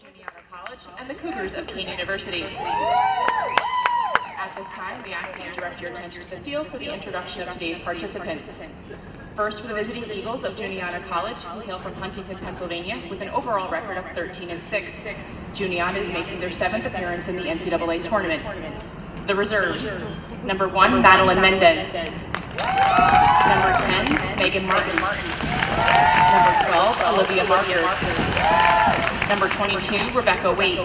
Juniata College and the Cougars of Kean University. At this time, we ask that you direct your attention to the field for the introduction of today's participants. First, for the visiting Eagles of Juniata College, who hail from Huntington, Pennsylvania, with an overall record of 13-6. Juniata is making their 7th appearance in the NCAA Tournament. The reserves: number 1, Madeline Mendez. Number 10, Megan Martin. Number 12, Olivia Martyr. Number 22, Rebecca Wade.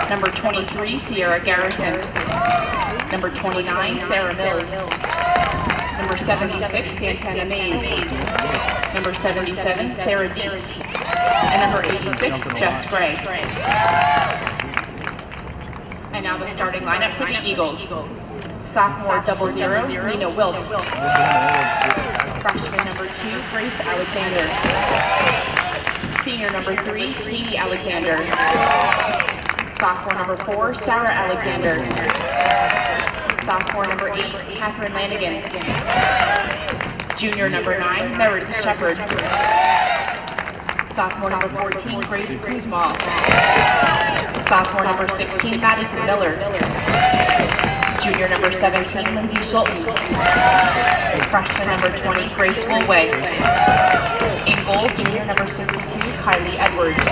Number 23, Sierra Garrison. Number 29, Sarah Mills. Number 76, Santana Mays. Number 77, Sarah Dietz. And number 86, Jess Gray. And now the starting lineup for the Eagles. Sophomore 00, Nina Wilt. Freshman number 2, Grace Alexander. Senior number 3, Katie Alexander. Sophomore number 4, Sarah Alexander. Sophomore number 8, Catherine Lanigan. Junior number 9, Meredith Shepard. Sophomore number 14, Grace Kuzma. Sophomore number 16, Madison Miller. Junior number 17, Lindsay Schulten. Freshman number 20, Grace Woolway. In goal, junior number 62, Kylie Edwards.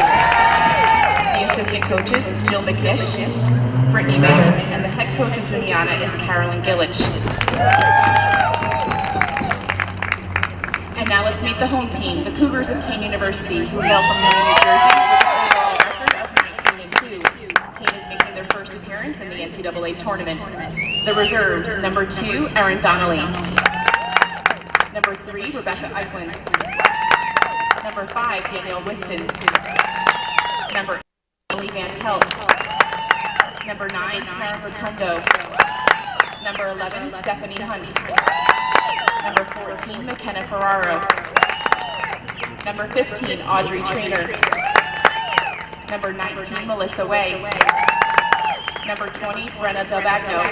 The assistant coaches, Jill McNish, Brittany Mayer, and the head coach of Juniata is Carolyn Gillich. And now let's meet the home team, the Cougars of Kean University, who hail from New Jersey with an overall record of 19-2. Kean is making their first appearance in the NCAA Tournament. The reserves: number 2, Erin Donnelly. Number 3, Rebecca Eichlin. Number 5, Danielle Whiston. Number 8, Emily Van Pelt. Number 9, Tara Rotundo. Number 11, Stephanie Hunt. Number 14, McKenna Ferraro. Number 15, Audrey Trainer. Number 19, Melissa Way. Number 20, Brenna Delbagno.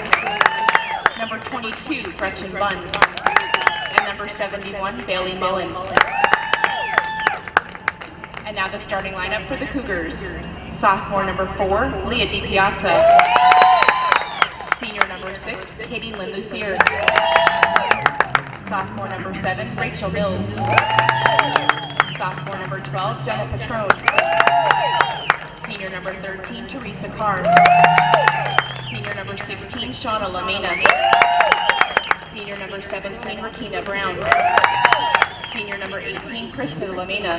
Number 22, Gretchen Bunn. And number 71, Bailey Mullen. And now the starting lineup for the Cougars. Sophomore number 4, Leah DiPiazza. Senior number 6, Katie Lynn Lucier. Sophomore number 7, Rachel Mills. Sophomore number 12, Jenna Patrone. Senior number 13, Teresa Carr. Senior number 16, Shauna Lamena. Senior number 17, Rakina Brown. Senior number 18, Kristen Lamena.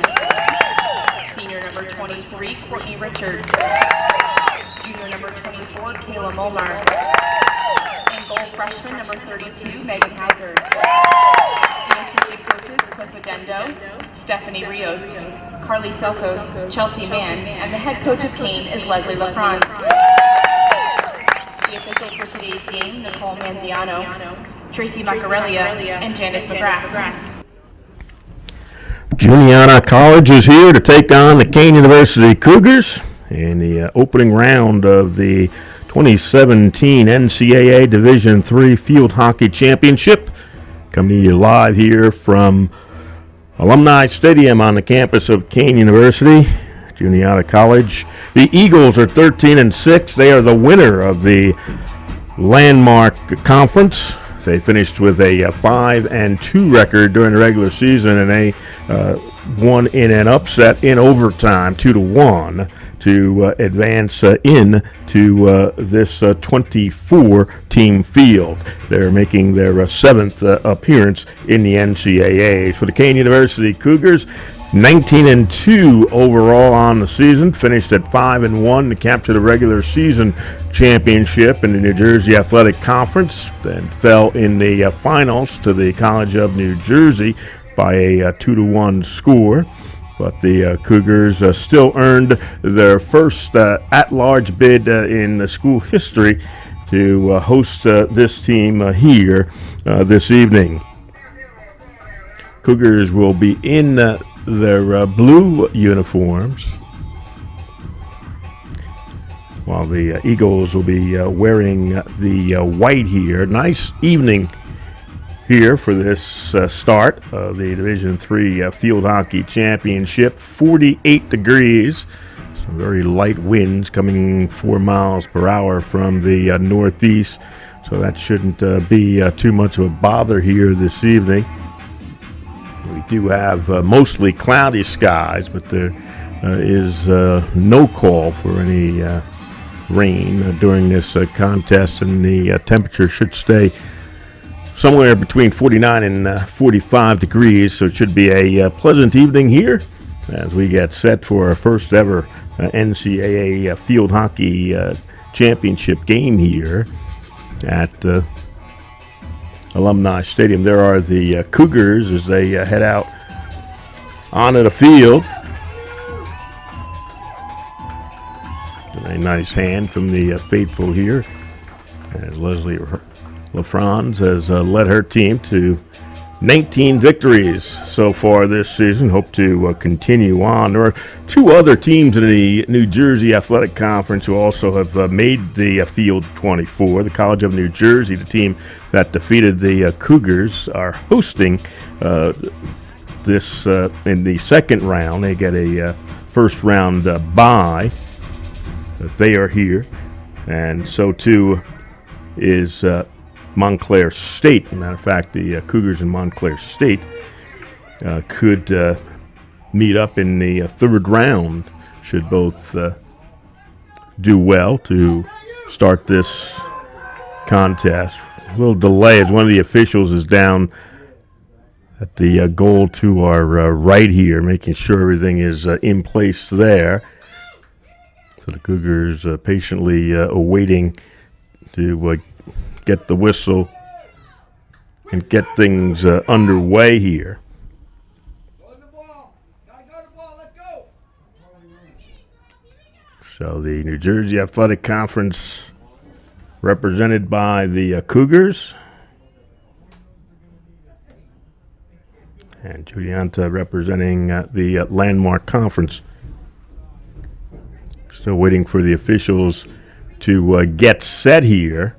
Senior number 23, Courtney Richard. Junior number 24, Kayla Molnar. And goal freshman number 32, Megan Hazard. The assistant coaches, Cliff Adendo, Stephanie Rios, Carly Selkos, Chelsea Mann, and the head coach of Kean is Leslie LaFrance. The officials for today's game, Nicole Manziano, Tracy Maccarelia, and Janice McGrath. Juniata College is here to take on the Kean University Cougars in the opening round of the 2017 NCAA Division III Field Hockey Championship. Coming to you live here from Alumni Stadium on the campus of Kean University, Juniata College. The Eagles are 13-6. They are the winner of the Landmark Conference. They finished with a 5-2 record during the regular season, and they won in an upset in overtime, 2-1, to advance into this 24-team field. They're making their 7th appearance in the NCAA. For the Kean University Cougars, 19-2 overall on the season, finished at 5-1 to capture the regular season championship in the New Jersey Athletic Conference, then fell in the finals to the College of New Jersey by a 2-1 score. But the Cougars still earned their first at-large bid in the school history to host this team here this evening. Cougars will be in their blue uniforms, while the Eagles will be wearing the white here. Nice evening here for this start of the Division III Field Hockey Championship. 48 degrees, so Some very light winds coming 4 miles per hour from the northeast, so that shouldn't be too much of a bother here this evening. We do have mostly cloudy skies, but there is no call for any rain during this contest, and the temperature should stay somewhere between 49 and 45 degrees, so it should be a pleasant evening here as we get set for our first ever NCAA Field Hockey Championship game here at Alumni Stadium. There are the Cougars as they head out onto the field. A nice hand from the faithful here as Leslie LaFrance has led her team to 19 victories so far this season. Hope to continue on. There are 2 other teams in the New Jersey Athletic Conference who also have made the Field 24. The College of New Jersey, the team that defeated the Cougars, are hosting this in the second round. They get a first round bye. They are here, and so too is Montclair State. Matter of fact, the Cougars and Montclair State could meet up in the third round should both do well to start this contest. A little delay as one of the officials is down at the goal to our right here, making sure everything is in place there. So the Cougars patiently awaiting to get the whistle and get things underway here. So the New Jersey Athletic Conference represented by the Cougars, and Juniata representing the Landmark Conference. Still waiting for the officials to get set here.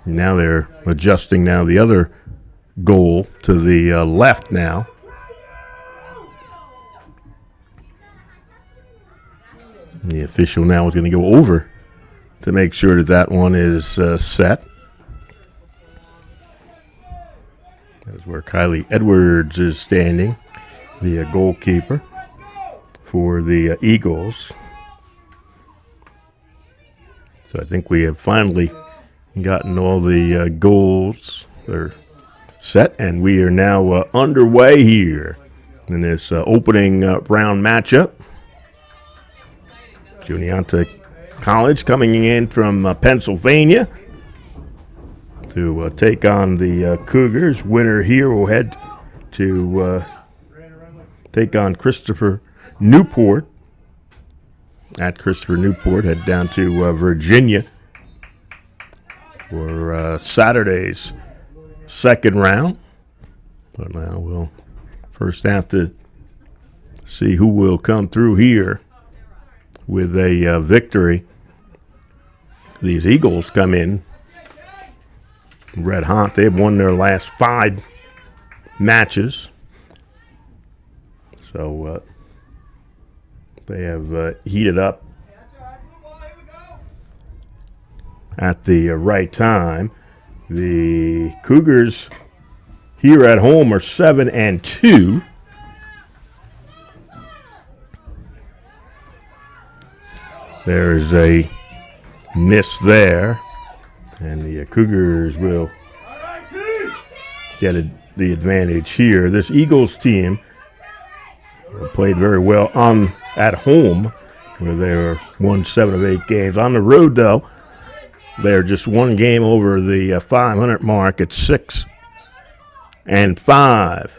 Now they're adjusting the other goal to the left now. The official now is going to go over to make sure that one is set. That's where Kylie Edwards is standing, the goalkeeper for the Eagles. So I think we have finally gotten all the goals are set, and we are now underway here in this opening round matchup. Juniata College coming in from Pennsylvania to take on the Cougars. Winner here will head to take on Christopher Newport. At Christopher Newport, head down to Virginia for Saturday's second round. But now we'll first have to see who will come through here with a victory. These Eagles come in red hot. They've won their last 5 matches. So they have heated up at the right time. The Cougars here at home are 7-2. There's a miss there, and the Cougars will get the advantage here. This Eagles team played very well at home, where they won 7 of 8 games. On the road, though, they're just 1 game over the 500 mark at 6-5.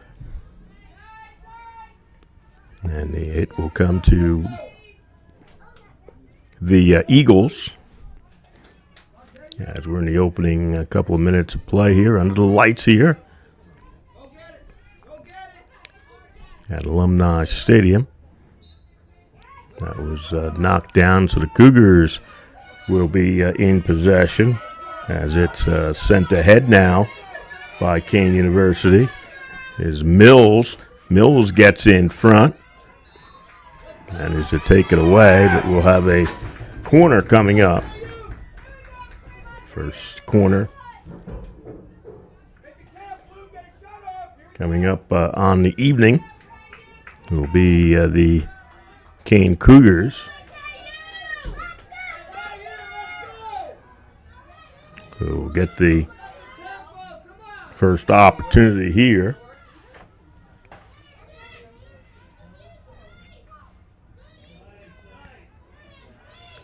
And it will come to the Eagles as we're in the opening couple of minutes of play here under the lights here at Alumni Stadium. That was knocked down, so the Cougars will be in possession as it's sent ahead now by Kean University. Is Mills. Mills gets in front. Managed to take it away, but we'll have a corner coming up. First corner coming up on the evening will be the Kean Cougars. We'll get the first opportunity here.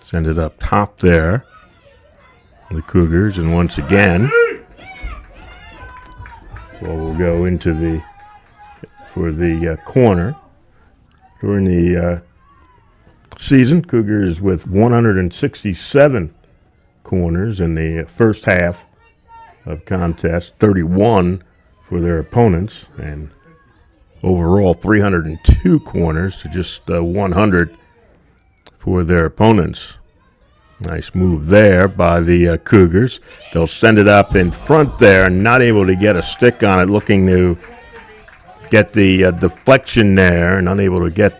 Send it up top there. The Cougars, and once again, we'll go into for the corner. During the season, Cougars with 167 corners in the first half of contest, 31 for their opponents, and overall 302 corners to just 100 for their opponents. Nice move there by the Cougars. They'll send it up in front there, not able to get a stick on it, looking to get the deflection there, and unable to get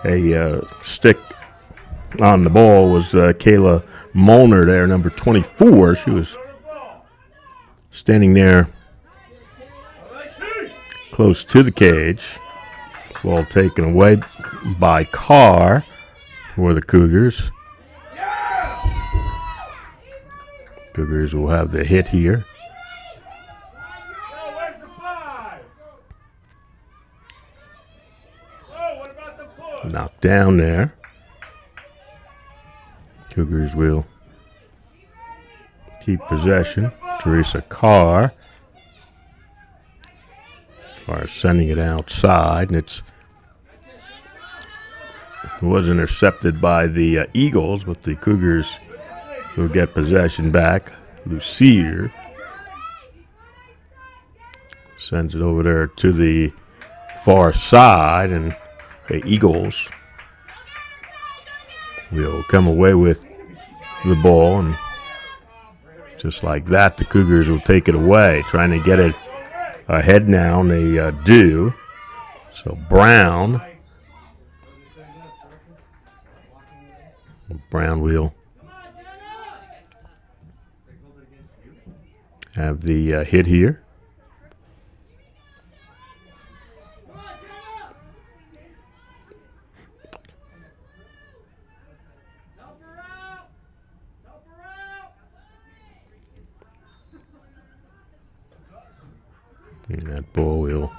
a stick on the ball was Kayla Molnar there, number 24. She was standing there close to the cage. Ball taken away by Carr for the Cougars. Cougars will have the hit here. Knocked down there. Cougars will keep possession. Teresa Carr. Carr sending it outside, and it was intercepted by the Eagles, but the Cougars will get possession back. Lucier sends it over there to the far side, and the Eagles will come away with the ball, and just like that, the Cougars will take it away, trying to get it ahead now, and they do. So Brown will have the hit here. And that ball will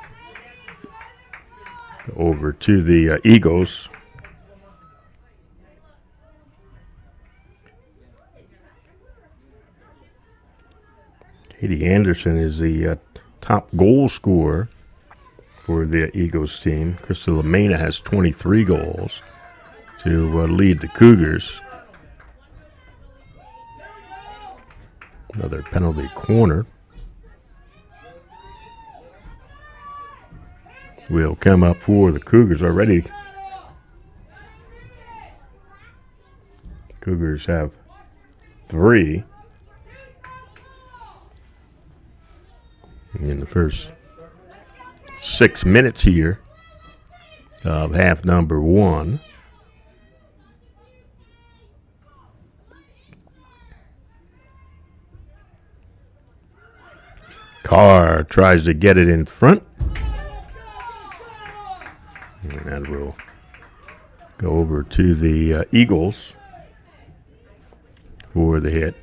go over to the Eagles. Katie Anderson is the top goal scorer for the Eagles team. Krista Lamena has 23 goals to lead the Cougars. Another penalty corner will come up for the Cougars already. Cougars have 3 in the first 6 minutes here of half number 1. Carr tries to get it in front. And that will go over to the Eagles for the hit.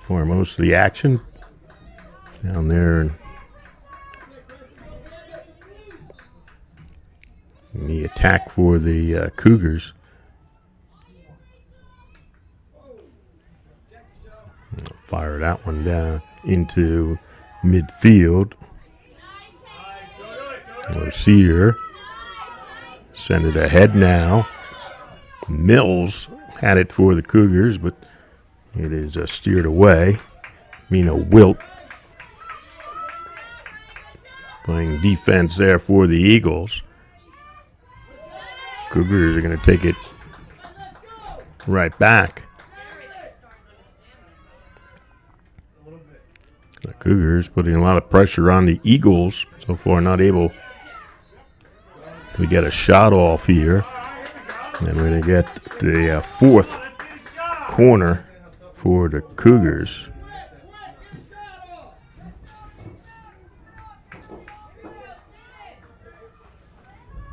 For most of the action down there in the attack for the Cougars. Fire that one down into midfield. Lucier send it ahead now. Mills had it for the Cougars, but it is steered away. Mina Wilt playing defense there for the Eagles. Cougars are going to take it right back. The Cougars putting a lot of pressure on the Eagles so far, not able we get a shot off here. And we're going to get the fourth corner for the Cougars.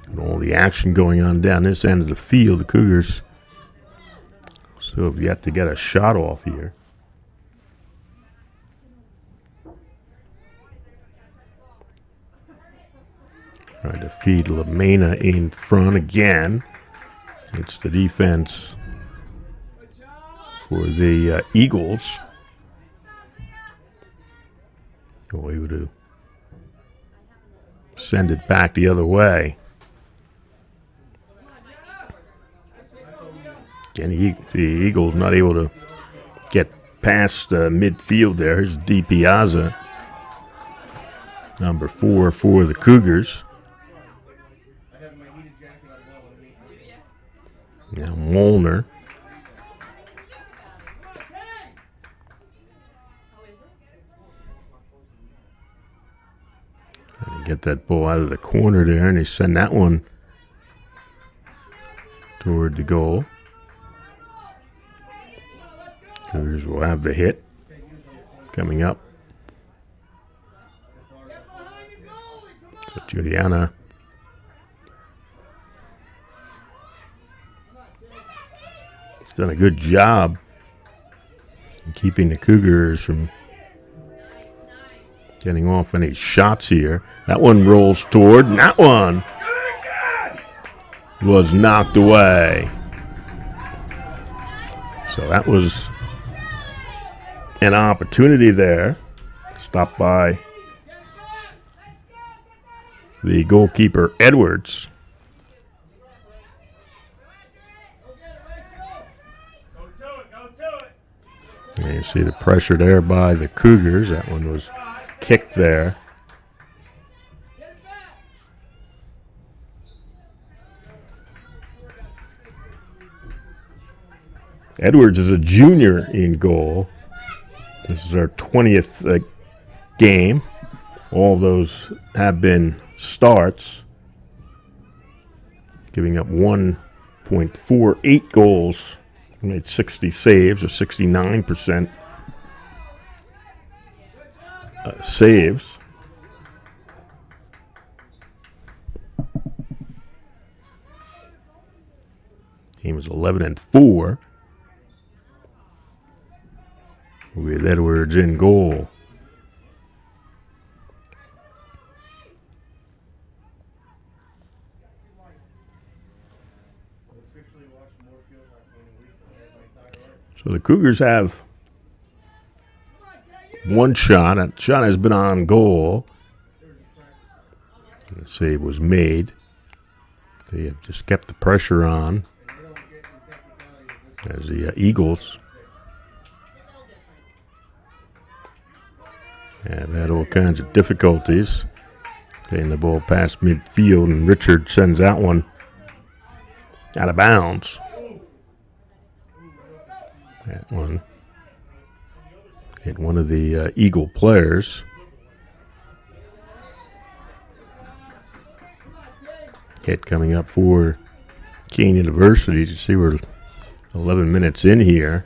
And all the action going on down this end of the field. The Cougars still have yet to get a shot off here. Trying to feed LaMena in front again. It's the defense for the Eagles. Oh, able to send it back the other way. Again, the Eagles not able to get past midfield there. Here's D. Piazza, number 4 for the Cougars. Now Molnar. Trying to get that ball out of the corner there, and they send that one toward the goal. Cougars will have the hit coming up. So Juniata has done a good job in keeping the Cougars from getting off any shots here. That one rolls toward, and that one was knocked away. So that was an opportunity there, stopped by the goalkeeper Edwards. And you see the pressure there by the Cougars. That one was kicked there. Edwards is a junior in goal. This is our 20th game. All of those have been starts, giving up 1.48 goals. He made 60 saves, or 69% saves. Team was 11-4. With Edwards in goal. So the Cougars have one shot. That shot has been on goal. The save was made. They have just kept the pressure on as the Eagles have had all kinds of difficulties getting the ball past midfield, and Richard sends that one out of bounds. That one hit one of the Eagle players. Hit coming up for Kean University. You see we're 11 minutes in here.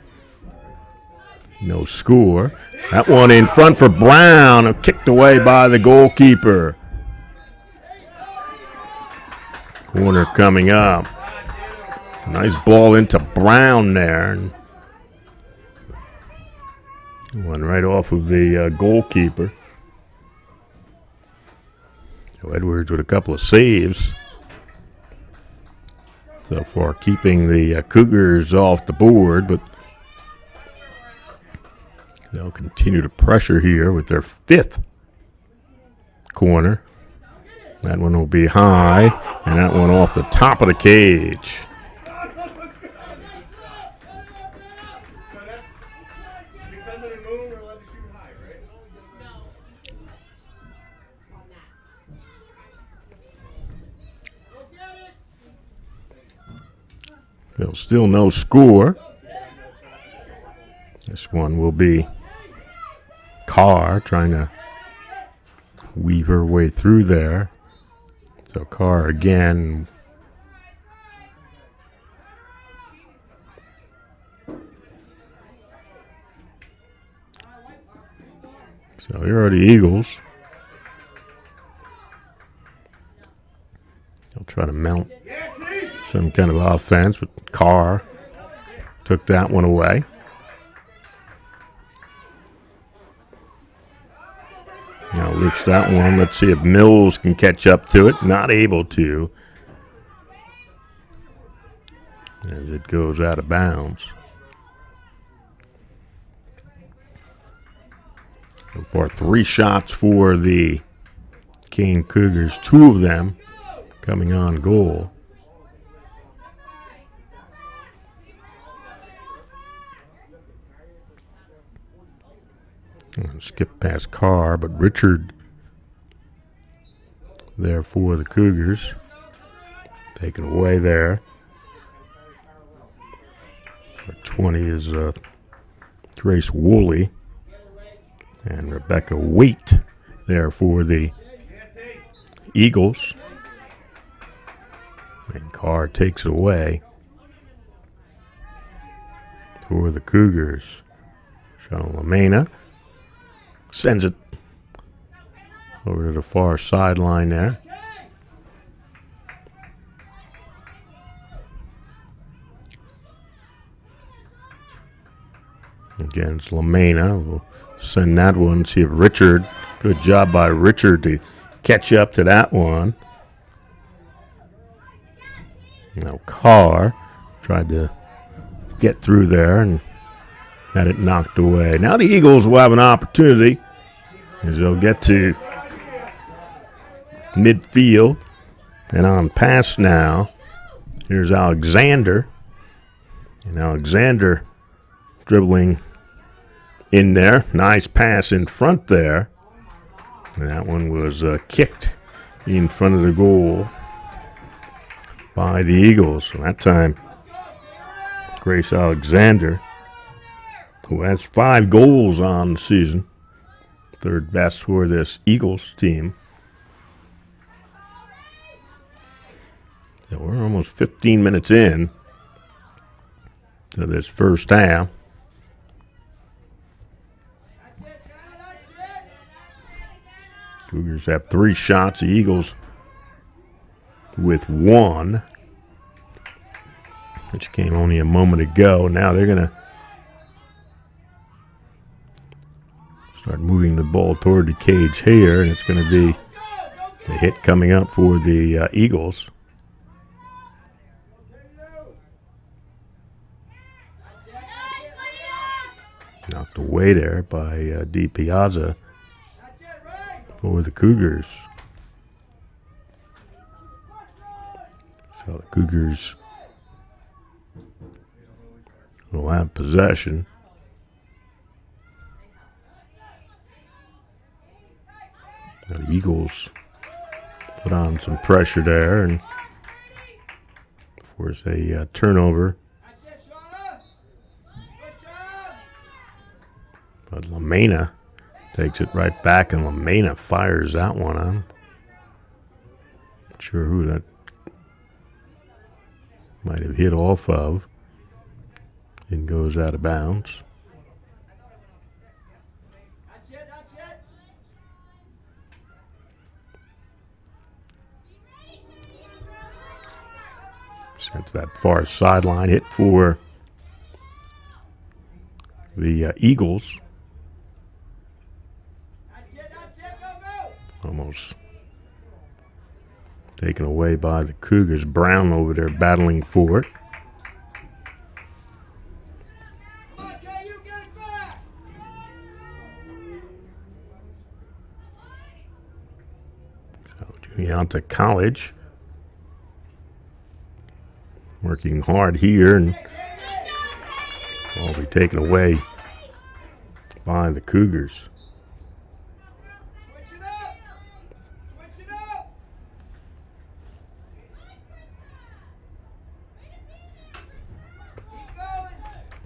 No score. That one in front for Brown, kicked away by the goalkeeper. Corner coming up. Nice ball into Brown there. One right off of the goalkeeper. So Edwards with a couple of saves so far, keeping the Cougars off the board, but they'll continue to pressure here with their 5th corner. That one will be high, and that one off the top of the cage. There's still no score. This one will be Carr trying to weave her way through there. So Carr again. So here are the Eagles. They'll try to mount some kind of offense, but Carr took that one away. Now lifts that one. Let's see if Mills can catch up to it. Not able to, as it goes out of bounds. So far, 3 shots for the Kean Cougars. 2 of them coming on goal. Skip past Carr, but Richard there for the Cougars. Taken away there. For 20 is Grace Woolley. And Rebecca Waite there for the Eagles. And Carr takes it away for the Cougars. Sean LaMena sends it over to the far sideline there. Again, it's LaMena. We'll send that one, see if Richard, good job by Richard to catch up to that one. Now Carr tried to get through there and had it knocked away. Now the Eagles will have an opportunity as they'll get to midfield and on pass now. Here's Alexander. And Alexander dribbling in there. Nice pass in front there. And that one was kicked in front of the goal by the Eagles. So that time, Grace Alexander, who has 5 goals on the season, 3rd best for this Eagles team. So we're almost 15 minutes in to this first half. Cougars have 3 shots, the Eagles with 1, which came only a moment ago. Now they're going to start moving the ball toward the cage here, and it's going to be a hit coming up for the Eagles. Knocked away there by D. Piazza for the Cougars. So the Cougars will have possession. Now the Eagles put on some pressure there and force a turnover. But LaMena takes it right back, and LaMena fires that one on. Not sure who that might have hit off of. And goes out of bounds. Sent to that far sideline, hit for the Eagles. Almost taken away by the Cougars. Brown over there battling for it. So Juniata College working hard here, and will be taken away by the Cougars.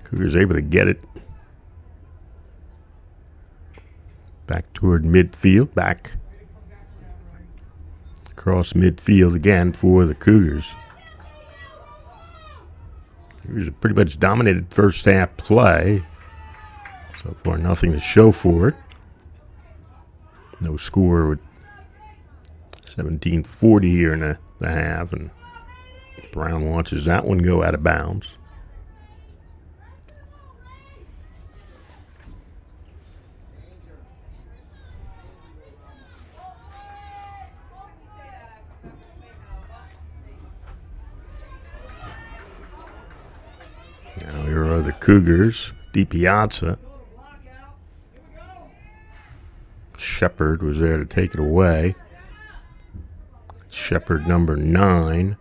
Cougars able to get it back toward midfield, back across midfield again for the Cougars. Cougars have pretty much dominated first half play. So far, nothing to show for it. No score with 17:40 here in the half, and Brown watches that one go out of bounds. Now here are the Cougars. DiPiazza. Shepard was there to take it away. Shepard, number 9.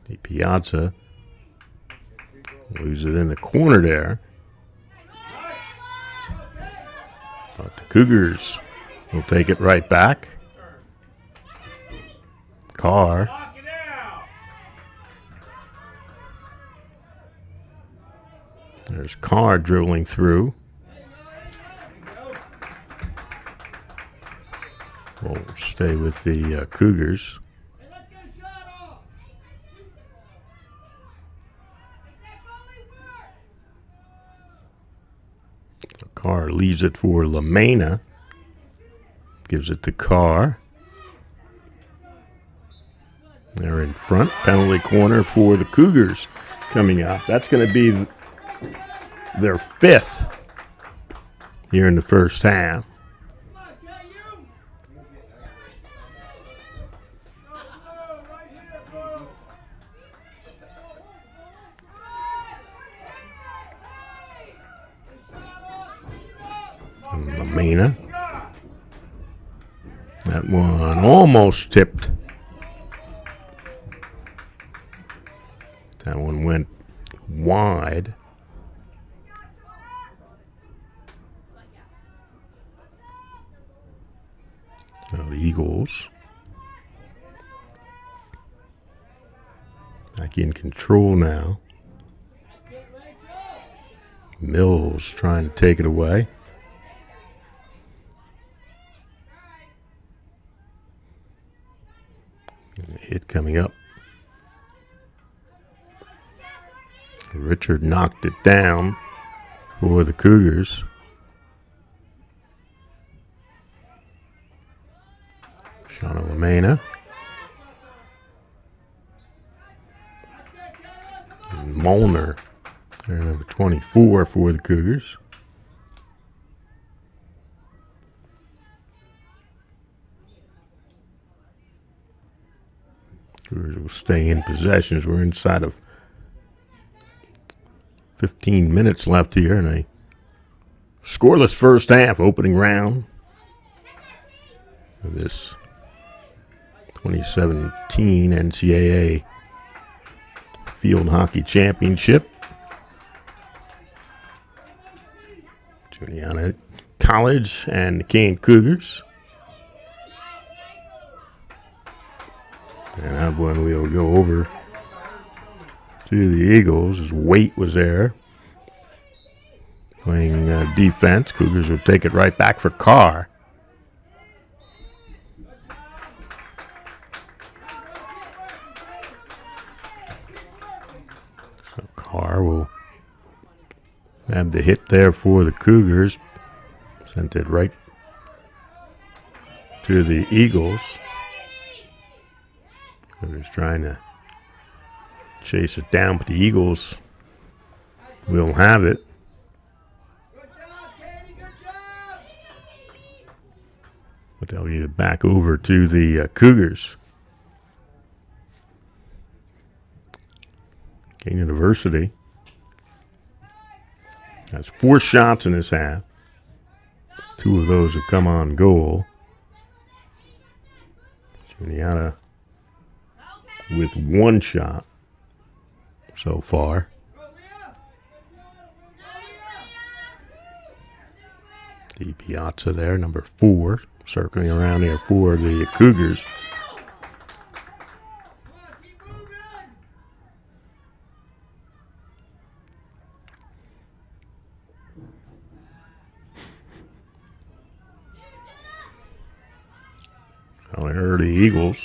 DiPiazza loses it in the corner there. But the Cougars will take it right back. Carr. There's Carr dribbling through. We'll stay with the Cougars. Carr leaves it for Lamena. Gives it to Carr. They're in front. Penalty corner for the Cougars coming up. That's going to be their 5th here in the first half. Lamena. That one almost tipped. That one went wide. So the Eagles back in control now. Mills trying to take it away. Hit coming up. Richard knocked it down for the Cougars. Shauna Lamena. And Molnar, they're number 24 for the Cougars. Cougars will stay in possession as we're inside of 15 minutes left here in a scoreless first half, opening round of this 2017 NCAA Field Hockey Championship. Juniata College and the Kean Cougars. And that one we'll go over to the Eagles as Waite was there playing defense. Cougars will take it right back for Carr. So Carr will have the hit there for the Cougars. Sent it right to the Eagles. Cougars trying to chase it down, but the Eagles will have it. But they'll give it back over to the Cougars. Kean University has 4 shots in this half. 2 of those have come on goal. Juniata with 1 shot so far. DiPiazza there, number 4, circling around here for the Cougars. Well, there are the Eagles.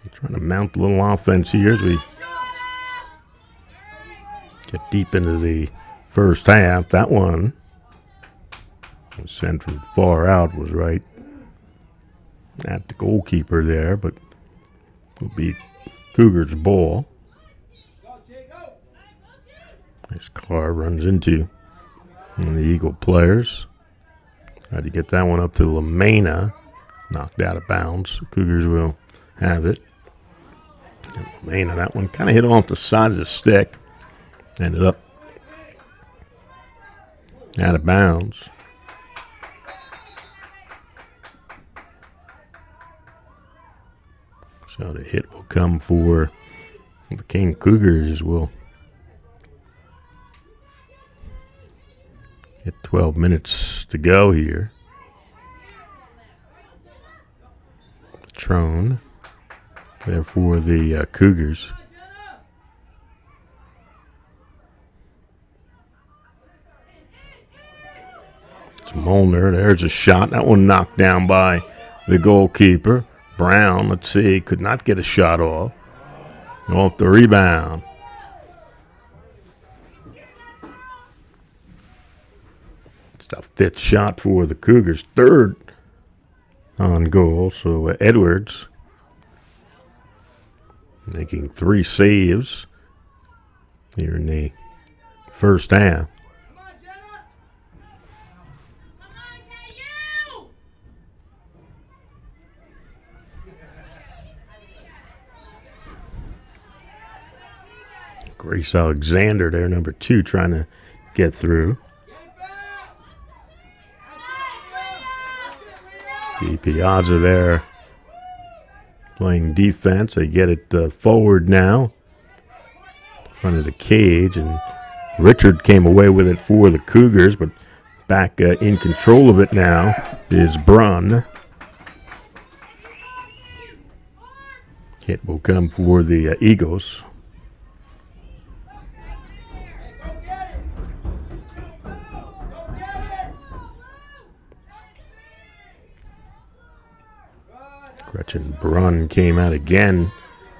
They're trying to mount a little offense here as we get deep into the first half. That one was sent from far out, was right at the goalkeeper there, but will be Cougars' ball. This car runs into one of the Eagle players. Tried to get that one up to LaMena. Knocked out of bounds. Cougars will have it. And LaMena, that one kind of hit off the side of the stick. Ended up out of bounds. So the hit will come for the Kean Cougars. Will get 12 minutes to go here. Patrone there for the Cougars. It's Molnar. There's a shot. That one knocked down by the goalkeeper. Brown, let's see, could not get a shot off. Off the rebound. It's the 5th shot for the Cougars. 3rd on goal. So Edwards making 3 saves here in the first half. Grace Alexander there, number 2, trying to get through. Piazza there playing defense. They get it forward now in front of the cage, and Richard came away with it for the Cougars, but back in control of it now is Brunn. Hit will come for the Eagles. Gretchen Brunn came out again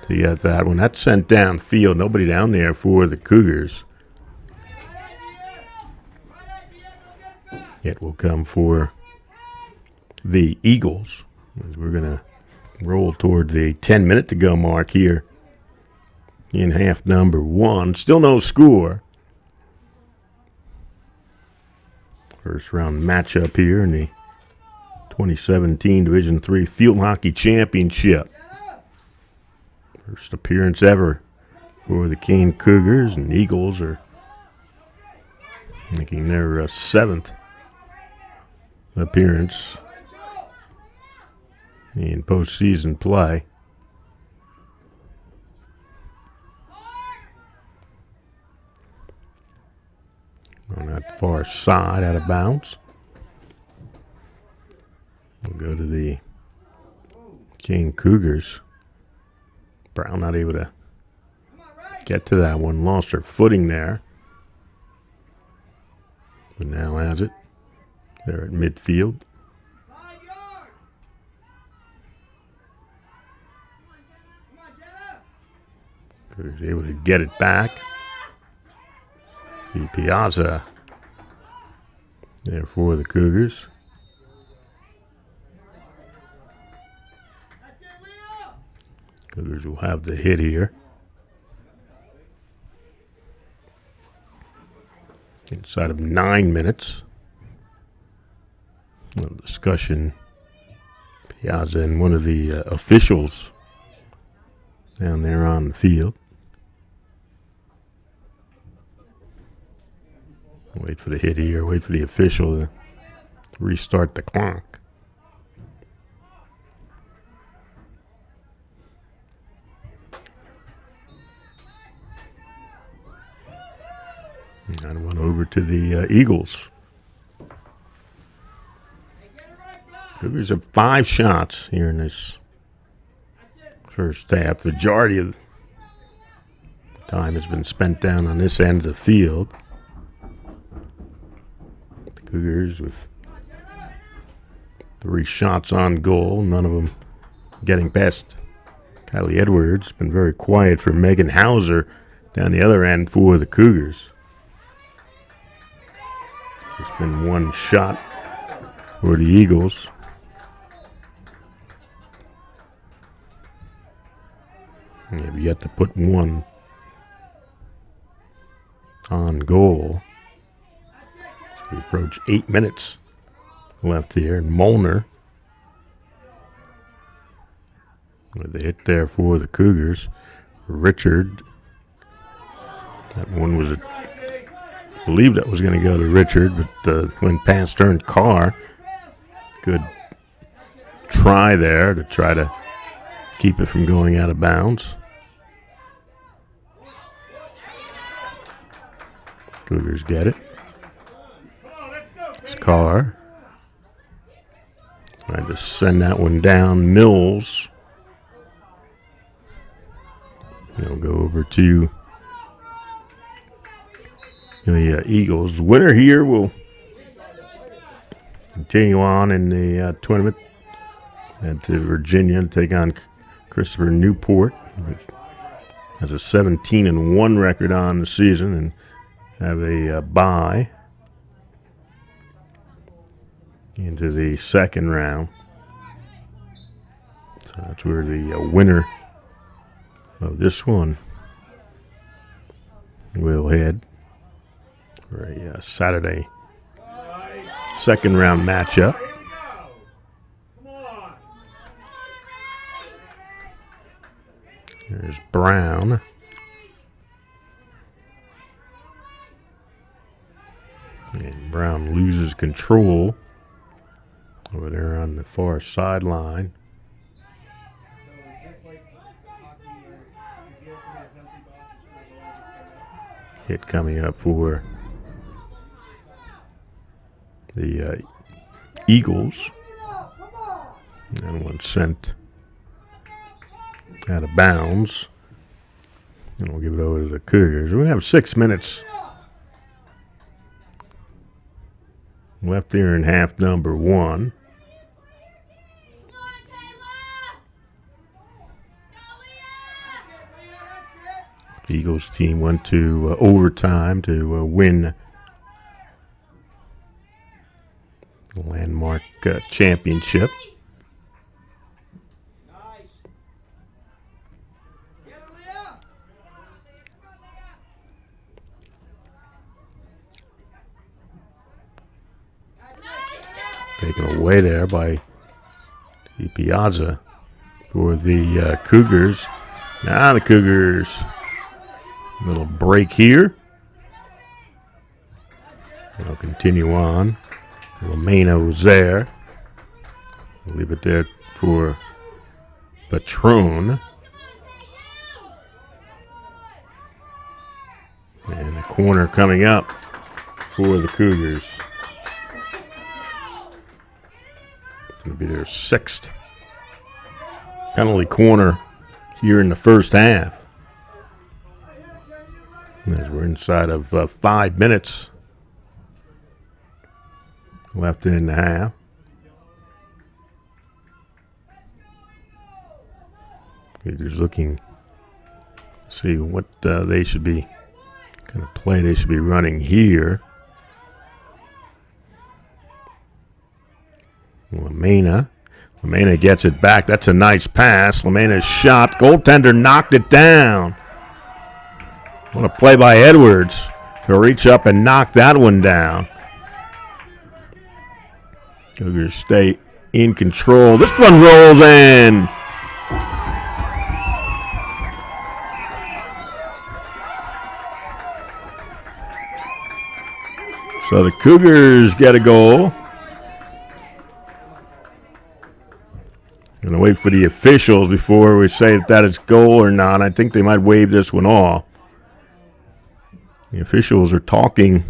to get that one. That's sent downfield. Nobody down there for the Cougars. It will come for the Eagles as we're going to roll toward the 10-minute to go mark here in half number 1. Still no score. First round matchup here in the 2017 Division III Field Hockey Championship. First appearance ever for the Kean Cougars, and Eagles are making their 7th appearance in postseason play. On that far side, out of bounds. We'll go to the Kean Cougars. Brown not able to get to that one. Lost her footing there. But now has it. They're at midfield. Cougars able to get it back. The Piazza there for the Cougars. Cougars will have the hit here. Inside of 9 minutes. A little discussion. Piazza and one of the officials down there on the field. Wait for the hit here. Wait for the official to restart the clock. That one over to the Eagles. Cougars have 5 shots here in this first half. The majority of the time has been spent down on this end of the field. The Cougars with 3 shots on goal, none of them getting past Kylie Edwards. Been very quiet for Megan Hauser down the other end for the Cougars. There's been 1 shot for the Eagles. They've yet to put 1 on goal. So we approach 8 minutes left here. And Molnar with the hit there for the Cougars. Richard. That one was, I believe that was going to go to Richard, but went past her and Carr. Good try there to try to keep it from going out of bounds. Cougars get it. It's Carr. Trying to send that one down. Mills. They'll go over to the Eagles. Winner here will continue on in the tournament and to Virginia to take on Christopher Newport, which has a 17-1 record on the season and have a bye into the second round. So that's where the winner of this one will head for a Saturday second round matchup. There's Brown. And Brown loses control over there on the far sideline. Hit coming up for the Eagles. And one sent out of bounds. And we'll give it over to the Cougars. We have 6 minutes left here in half number 1. The Eagles team went to overtime to win the landmark championship. Taken away there by Piazza for the Cougars. Now the Cougars, little break here. They'll continue on. Lameno's there. We'll leave it there for Patrone. And the corner coming up for the Cougars. Going to be their 6th penalty corner here in the first half. As we're inside of 5 minutes left in the half. Cougars looking to see what they should be, kind of play they should be running here. Lamena gets it back. That's a nice pass. Lamena's shot. Goaltender knocked it down. What a play by Edwards to reach up and knock that one down. Cougars stay in control. This one rolls in. So the Cougars get a goal. Going to wait for the officials before we say that it's goal or not. I think they might wave this one off. The officials are talking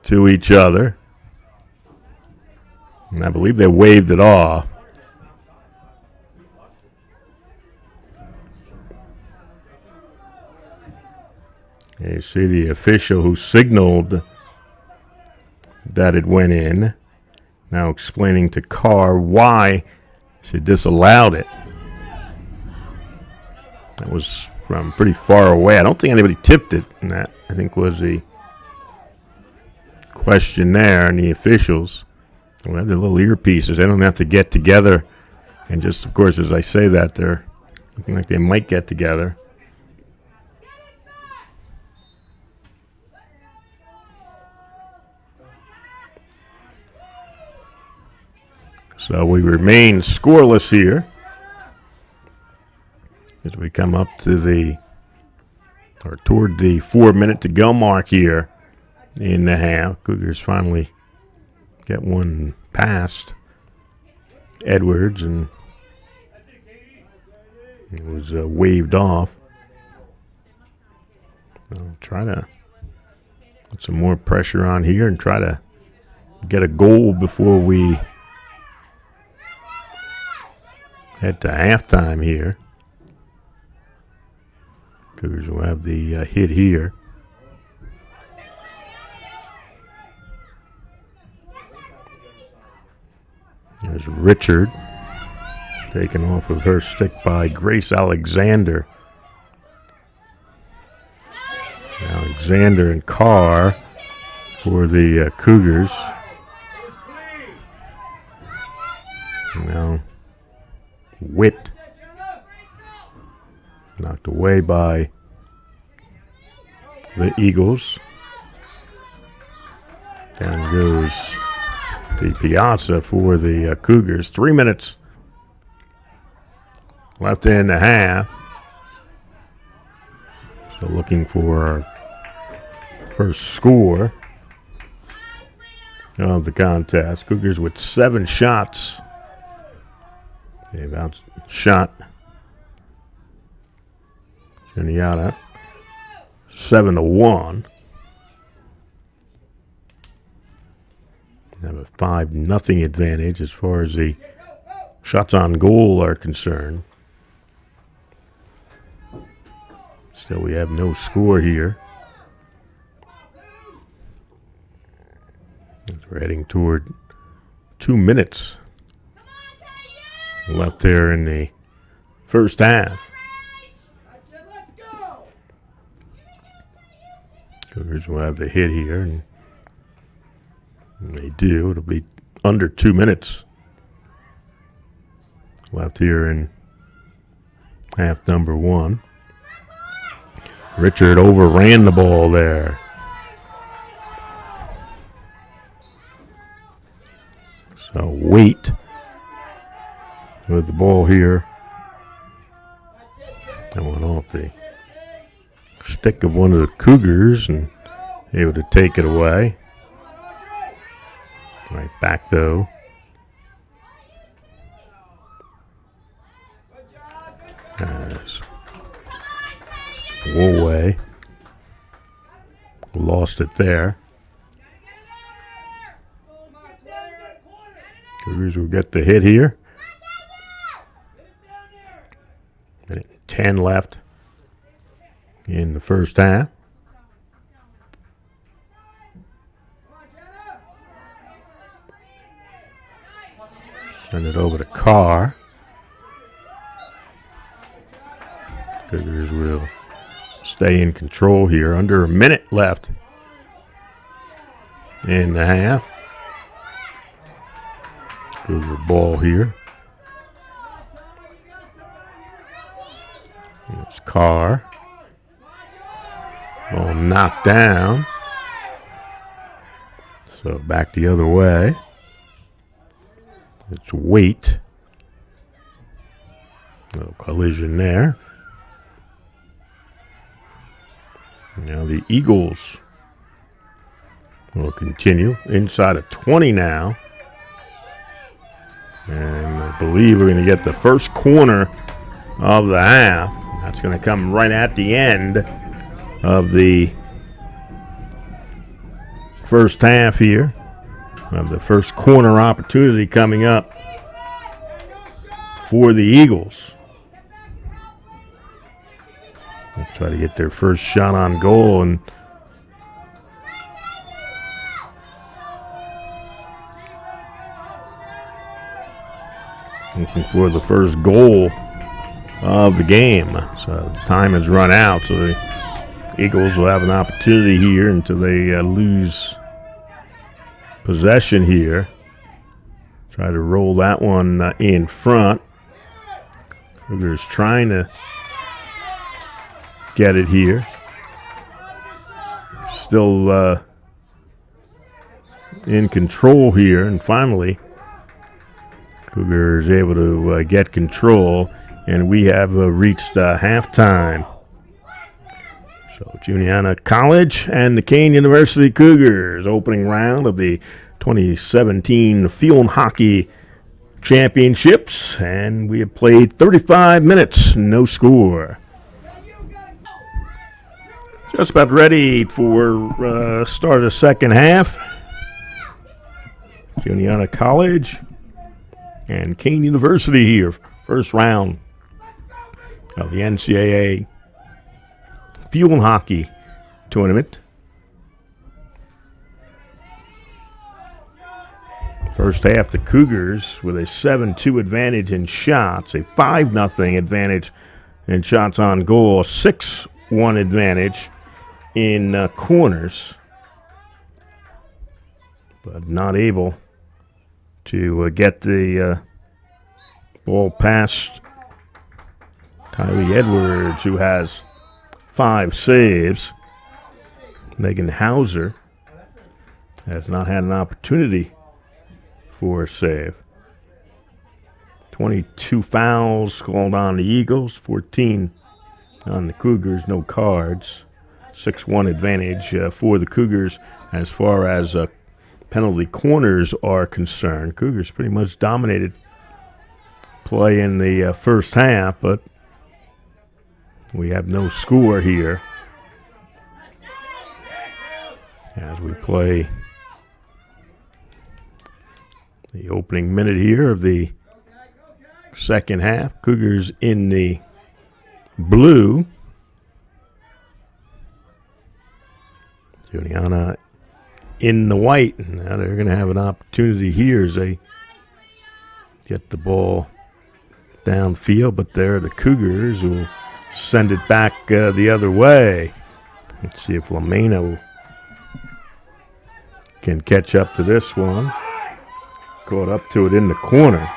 to each other. And I believe they waved it off. You see the official who signaled that it went in. now explaining to Carr why she disallowed it. That was from pretty far away. I don't think anybody tipped it, and that, I think, was the question there. And the officials, well, have their little earpieces. They don't have to get together. And just, of course, as I say that, they're looking like they might get together. So we remain scoreless here as we come up to toward the 4 minute to go mark here in the half. Cougars finally get one past Edwards, and it was waved off. I'll try to put some more pressure on here and try to get a goal before we head to halftime here. Cougars will have the hit here. There's Richard, taken off of her stick by Grace Alexander. Alexander and Carr for the Cougars. Now Witt knocked away by the Eagles. Down goes the Piazza for the Cougars. 3 minutes left in the half. So looking for our first score of the contest. Cougars with 7 shots. They've outshot Juniata 7-1. Have a 5-0 advantage as far as the shots on goal are concerned. Still, we have no score here. We're heading toward 2 minutes left there in the first half. Cougars will have the hit here, and they do. It'll be under 2 minutes left here in half number 1. Richard overran the ball there. So Waite with the ball here. That went off the stick of one of the Cougars and able to take it away. Right back though. As Woolway lost it there. Cougars will get the hit here. Minute 10 left in the first half. Send it over to Carr. Cougars will stay in control here. Under a minute left in the half. Cougar ball here. It's Carr. Ball knocked down. So back the other way. It's Waite. Little collision there. Now the Eagles will continue inside of 20 now. And I believe we're going to get the first corner of the half. That's going to come right at the end of the first half here. Of the first corner opportunity coming up for the Eagles. They'll try to get their first shot on goal, and looking for the first goal of the game. So time has run out, so the Eagles will have an opportunity here until they lose possession here. Try to roll that one in front. Cougars trying to get it here. Still in control here, and finally Cougars able to get control, and we have reached halftime. So Juniata College and the Kean University Cougars, opening round of the 2017 Field Hockey Championships, and we have played 35 minutes, no score. Just about ready for start of the second half. Juniata College and Kean University here, first round of the NCAA Field Hockey Tournament. First half, the Cougars with a 7-2 advantage in shots, a 5-0 advantage in shots on goal, a 6-1 advantage in corners, but not able to get the ball past Kylie Edwards, who has 5 saves. Megan Hauser has not had an opportunity for a save. 22 fouls called on the Eagles, 14 on the Cougars, no cards. 6-1 advantage for the Cougars as far as penalty corners are concerned. Cougars pretty much dominated play in the first half, but we have no score here as we play the opening minute here of the second half. Cougars in the blue. Juniata in the white. And now they're going to have an opportunity here as they get the ball downfield, but there the Cougars will send it back the other way. Let's see if Lamena can catch up to this one. Caught up to it in the corner.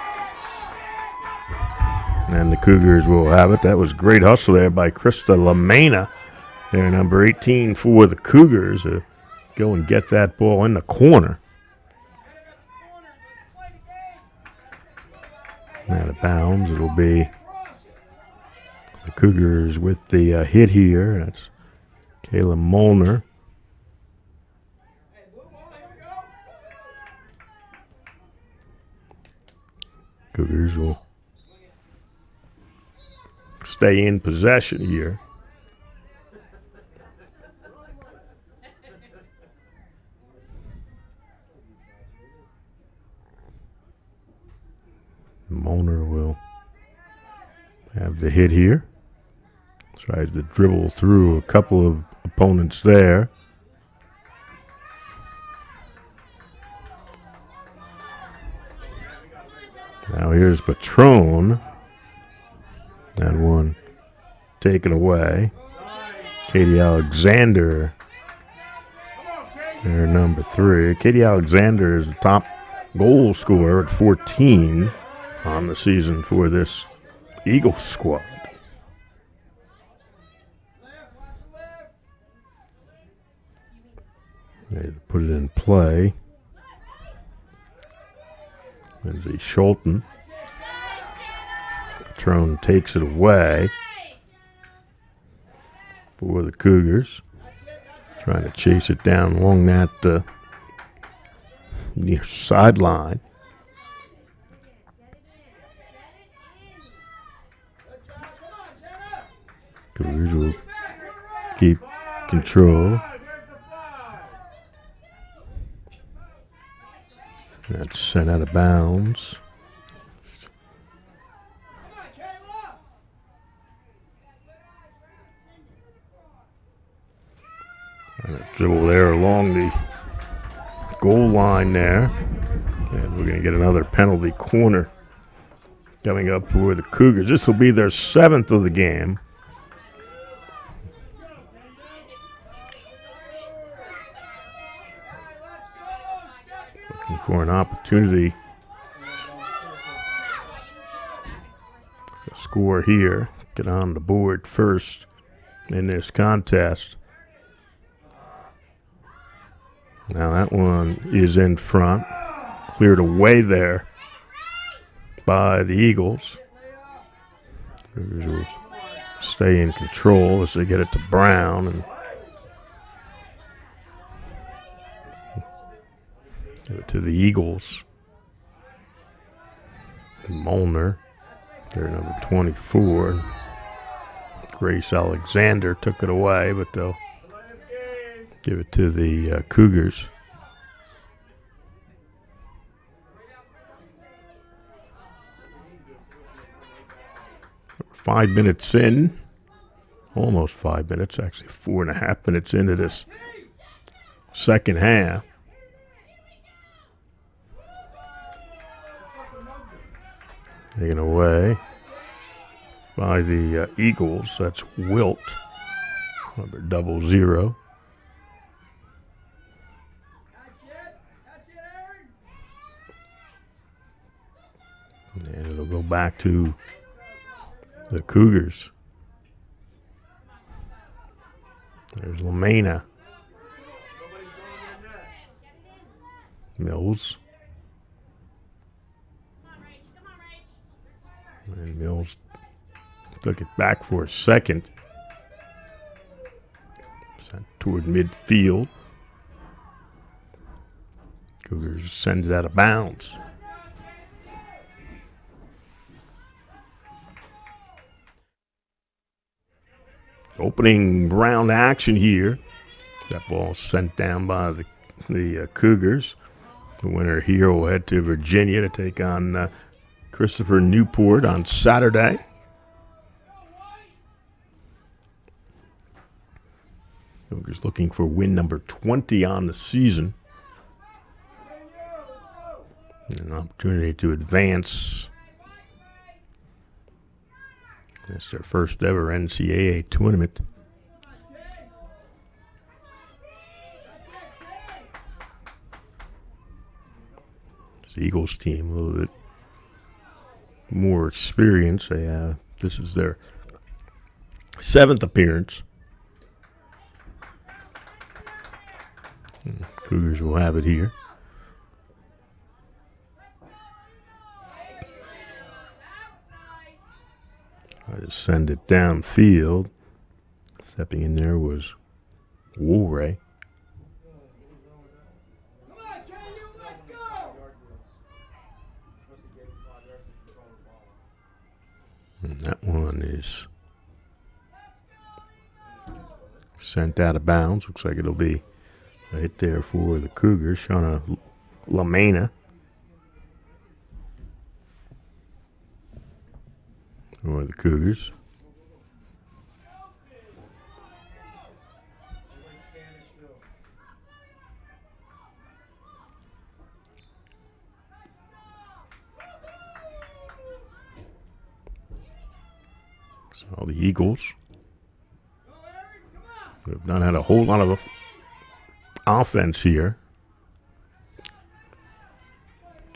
And the Cougars will have it. That was great hustle there by Krista Lamena. There, number 18 for the Cougars. Go and get that ball in the corner. Out of bounds. It'll be the Cougars with the hit here. That's Kayla Molnar. Cougars will stay in possession here. Molnar will have the hit here. Tries to dribble through a couple of opponents there. Now here's Patrone. That one taken away. Katie Alexander, their number 3. Katie Alexander is the top goal scorer at 14 on the season for this Eagles squad. They put it in play. There's a Schulten. Patrone takes it away for the Cougars. Trying to chase it down along that near sideline. Cougars will keep control. That's sent out of bounds. And a dribble there along the goal line there. And we're going to get another penalty corner coming up for the Cougars. This will be their 7th of the game. Looking for an opportunity to score here, get on the board first in this contest. Now that one is in front, cleared away there by the Eagles. Cougars will stay in control as they get it to Brown and give it to the Eagles. Molnar, their number 24. Grace Alexander took it away, but they'll give it to the Cougars. 5 minutes in, almost 5 minutes, actually 4.5 minutes into this second half. Taken away by the Eagles. That's Wilt, number 00. And it'll go back to the Cougars. There's Lamena. Mills. And Mills took it back for a second. Sent toward midfield. Cougars send it out of bounds. Opening round action here. That ball sent down by the Cougars. The winner here will head to Virginia to take on Christopher Newport on Saturday. Cougars looking for win number 20 on the season. An opportunity to advance. It's their first ever NCAA tournament. It's the Eagles team, a little bit more experience. This is their 7th appearance. Cougars will have it here. I just send it downfield. Stepping in there was Woolray. And that one is sent out of bounds. Looks like it'll be right there for the Cougars. Shauna Lamena. Or the Cougars. So the Eagles have not had a whole lot of offense here.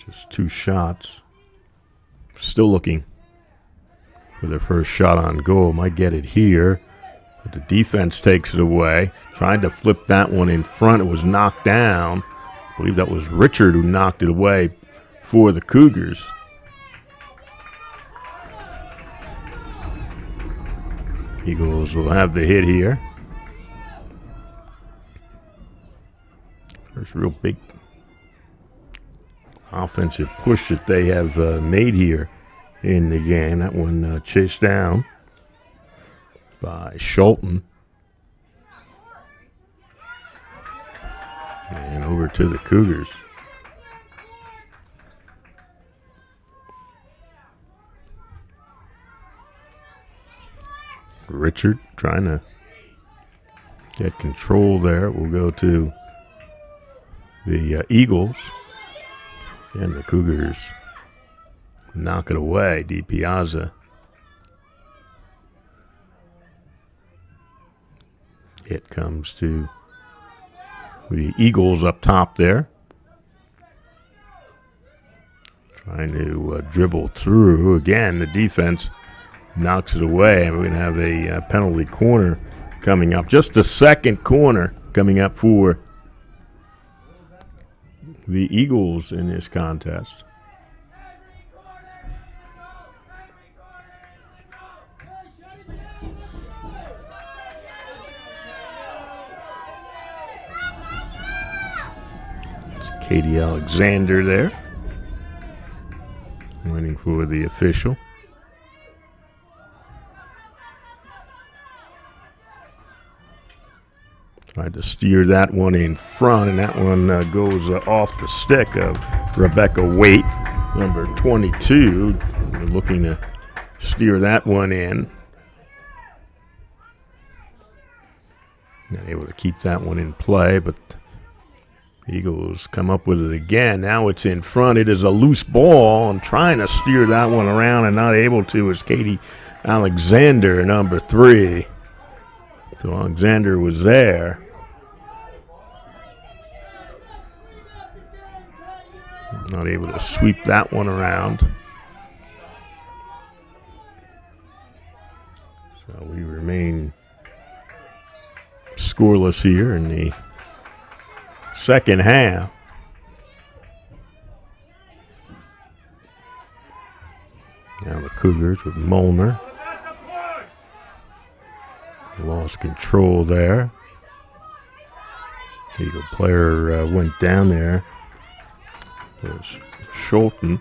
Just 2 shots. Still looking for their first shot on goal. Might get it here, but the defense takes it away. Tried to flip that one in front. It was knocked down. I believe that was Richard who knocked it away for the Cougars. Eagles will have the hit here. First real big offensive push that they have made here in the game. That one chased down by Schulten. And over to the Cougars. Richard trying to get control there. We'll go to the Eagles. And the Cougars knock it away. DiPiazza. It comes to the Eagles up top there. Trying to dribble through. Again, the defense knocks it away. We're going to have a penalty corner coming up. Just the second corner coming up for the Eagles in this contest. It's Katie Alexander there, waiting for the official. Tried to steer that one in front, and that one goes off the stick of Rebecca Waite, number 22. We're looking to steer that one in. Not able to keep that one in play, but the Eagles come up with it again. Now it's in front. It is a loose ball, and trying to steer that one around and not able to is Katie Alexander, number 3. So Alexander was there. Not able to sweep that one around. So we remain scoreless here in the second half. Now the Cougars with Molnar. Lost control there. Eagle player went down there. There's Schulten.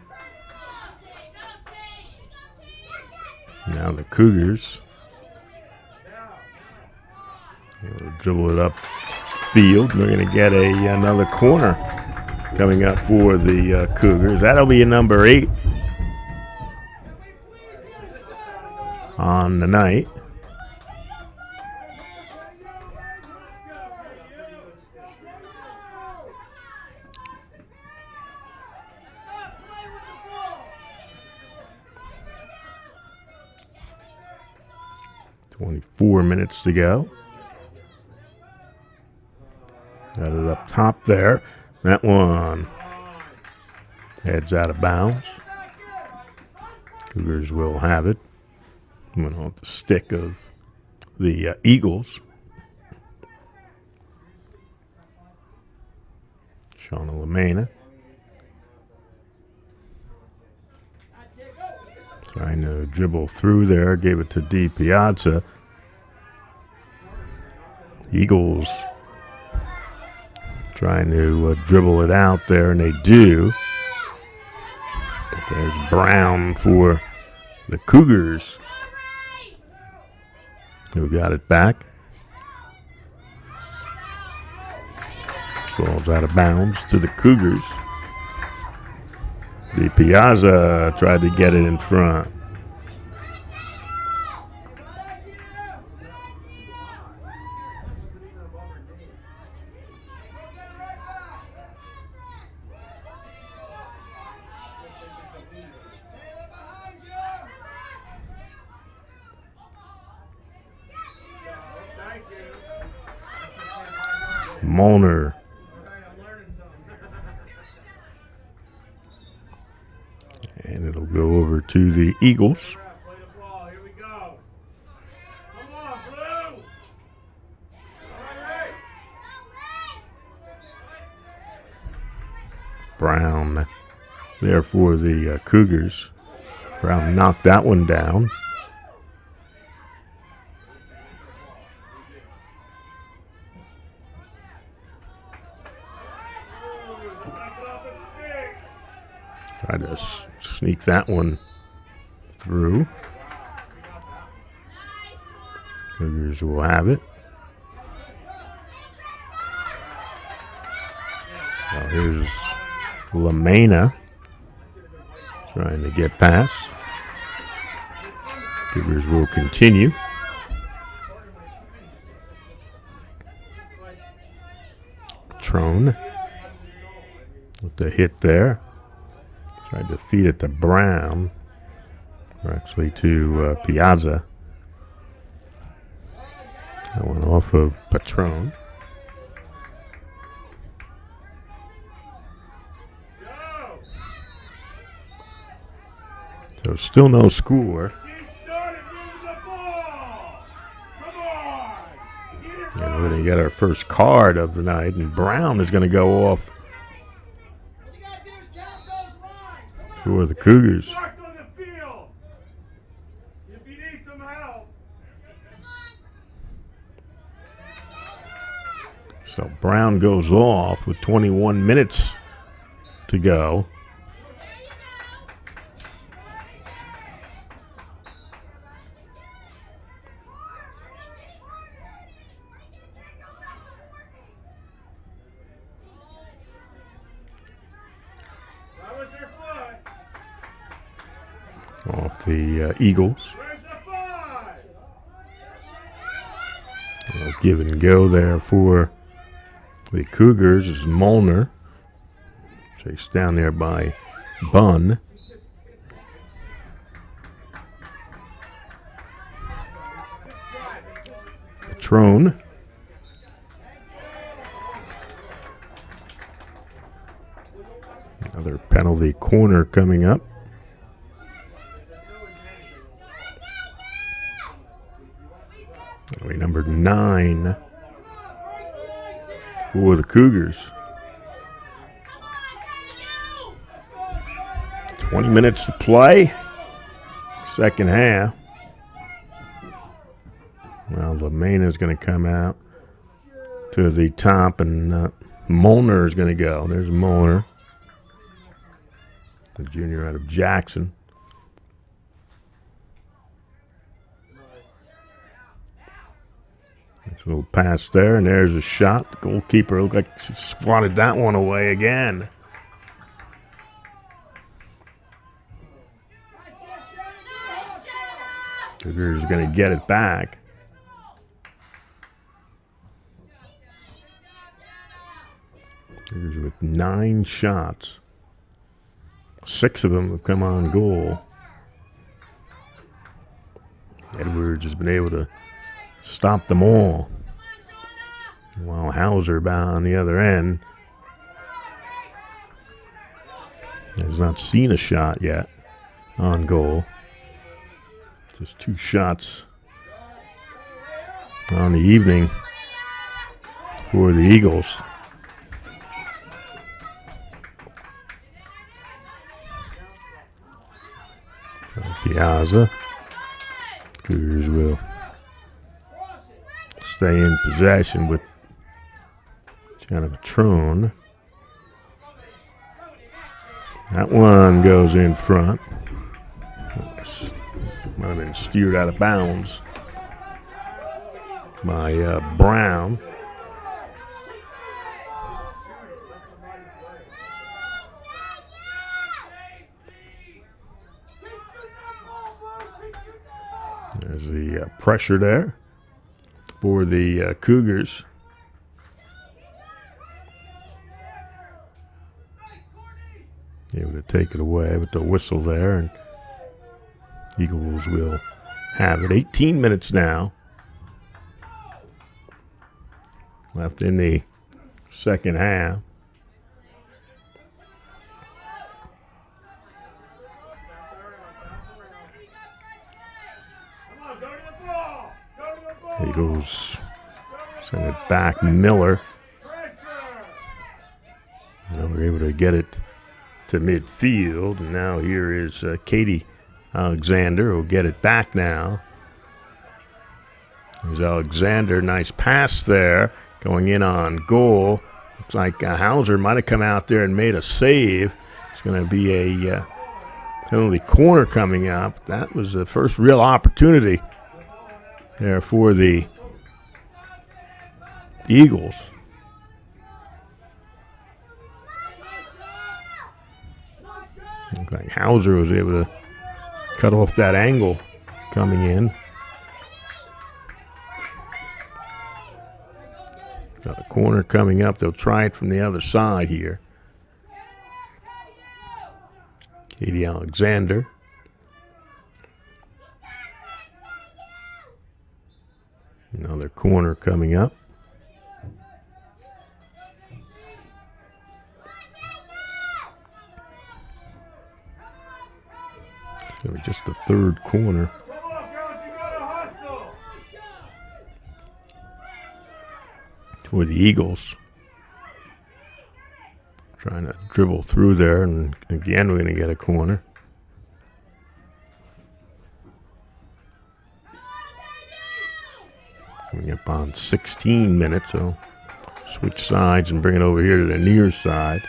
Now the Cougars. They'll dribble it up field. We're going to get another corner coming up for the Cougars. That'll be a number 8 on the night. Four minutes to go. Got it up top there. That one heads out of bounds. Cougars will have it. Went off the stick of the Eagles. Shauna LeMena. Trying to dribble through there. Gave it to DiPiazza. Eagles trying to dribble it out there, and they do. But there's Brown for the Cougars, who got it back. Ball's out of bounds to the Cougars. DiPiazza tried to get it in front. Molnar. And it'll go over to the Eagles. Brown there for the Cougars. Brown knocked that one down. Try to sneak that one through. Cougars will have it. Now here's LeMena trying to get past. Cougars will continue. Patrone with the hit there. Tried to feed it to Brown, or actually to Piazza. That one off of Patrone. So still no score. And we're going to get our first card of the night, and Brown is going to go off for the Cougars. So Brown goes off with 21 minutes to go. Off the Eagles. Give and go there for the Cougars is Molnar. Chased down there by Bunn. Patrone. Another penalty corner coming up. Number 9 for the Cougars. 20 minutes to play. Second half. Well, Lamena is going to come out to the top, and Molnar is going to go. There's Molnar, the junior out of Jackson. A little pass there, and there's a shot. The goalkeeper looked like she swatted that one away again. Cougars are going to get it back. Cougars with 9 shots. 6 of them have come on goal. Edwards has been able to stop them all. While Hauser about on the other end has not seen a shot yet on goal. Just 2 shots on the evening for the Eagles. So Piazza. Cougars will stay in possession with Jenna Patrone. That one goes in front. Might have been steered out of bounds by Brown. There's the pressure there for the Cougars. Able to take it away with the whistle there, and Eagles will have it. 18 minutes now left in the second half. Eagles send it back. Miller. Now we're able to get it to midfield, and now here is Katie Alexander who'll get it back now. There's Alexander, nice pass there, going in on goal. Looks like Hauser might have come out there and made a save. It's going to be a penalty corner coming up. That was the first real opportunity there for the Eagles. Looks like Hauser was able to cut off that angle coming in. Got a corner coming up. They'll try it from the other side here. Katie Alexander. Another corner coming up. So just the third corner. For the Eagles. Trying to dribble through there, and again we're going to get a corner. Coming up on 16 minutes, so switch sides and bring it over here to the near side.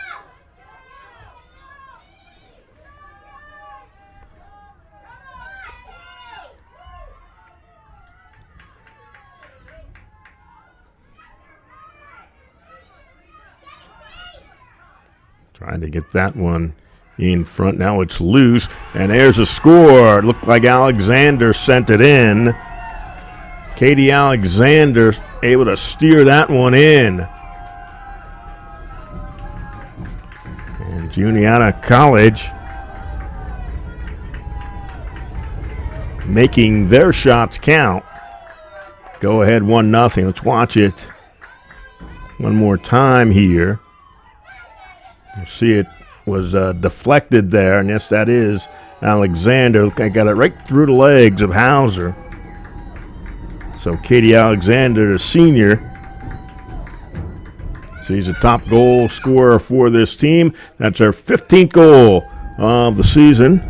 Trying to get that one in front. Now it's loose, and there's a score. It looked like Alexander sent it in. Katie Alexander able to steer that one in. And Juniata College making their shots count. Go ahead 1-0. Let's watch it one more time here. You see it was deflected there, and yes, that is Alexander. I got it right through the legs of Hauser. So Katie Alexander, the senior, she's a top goal scorer for this team. That's her 15th goal of the season.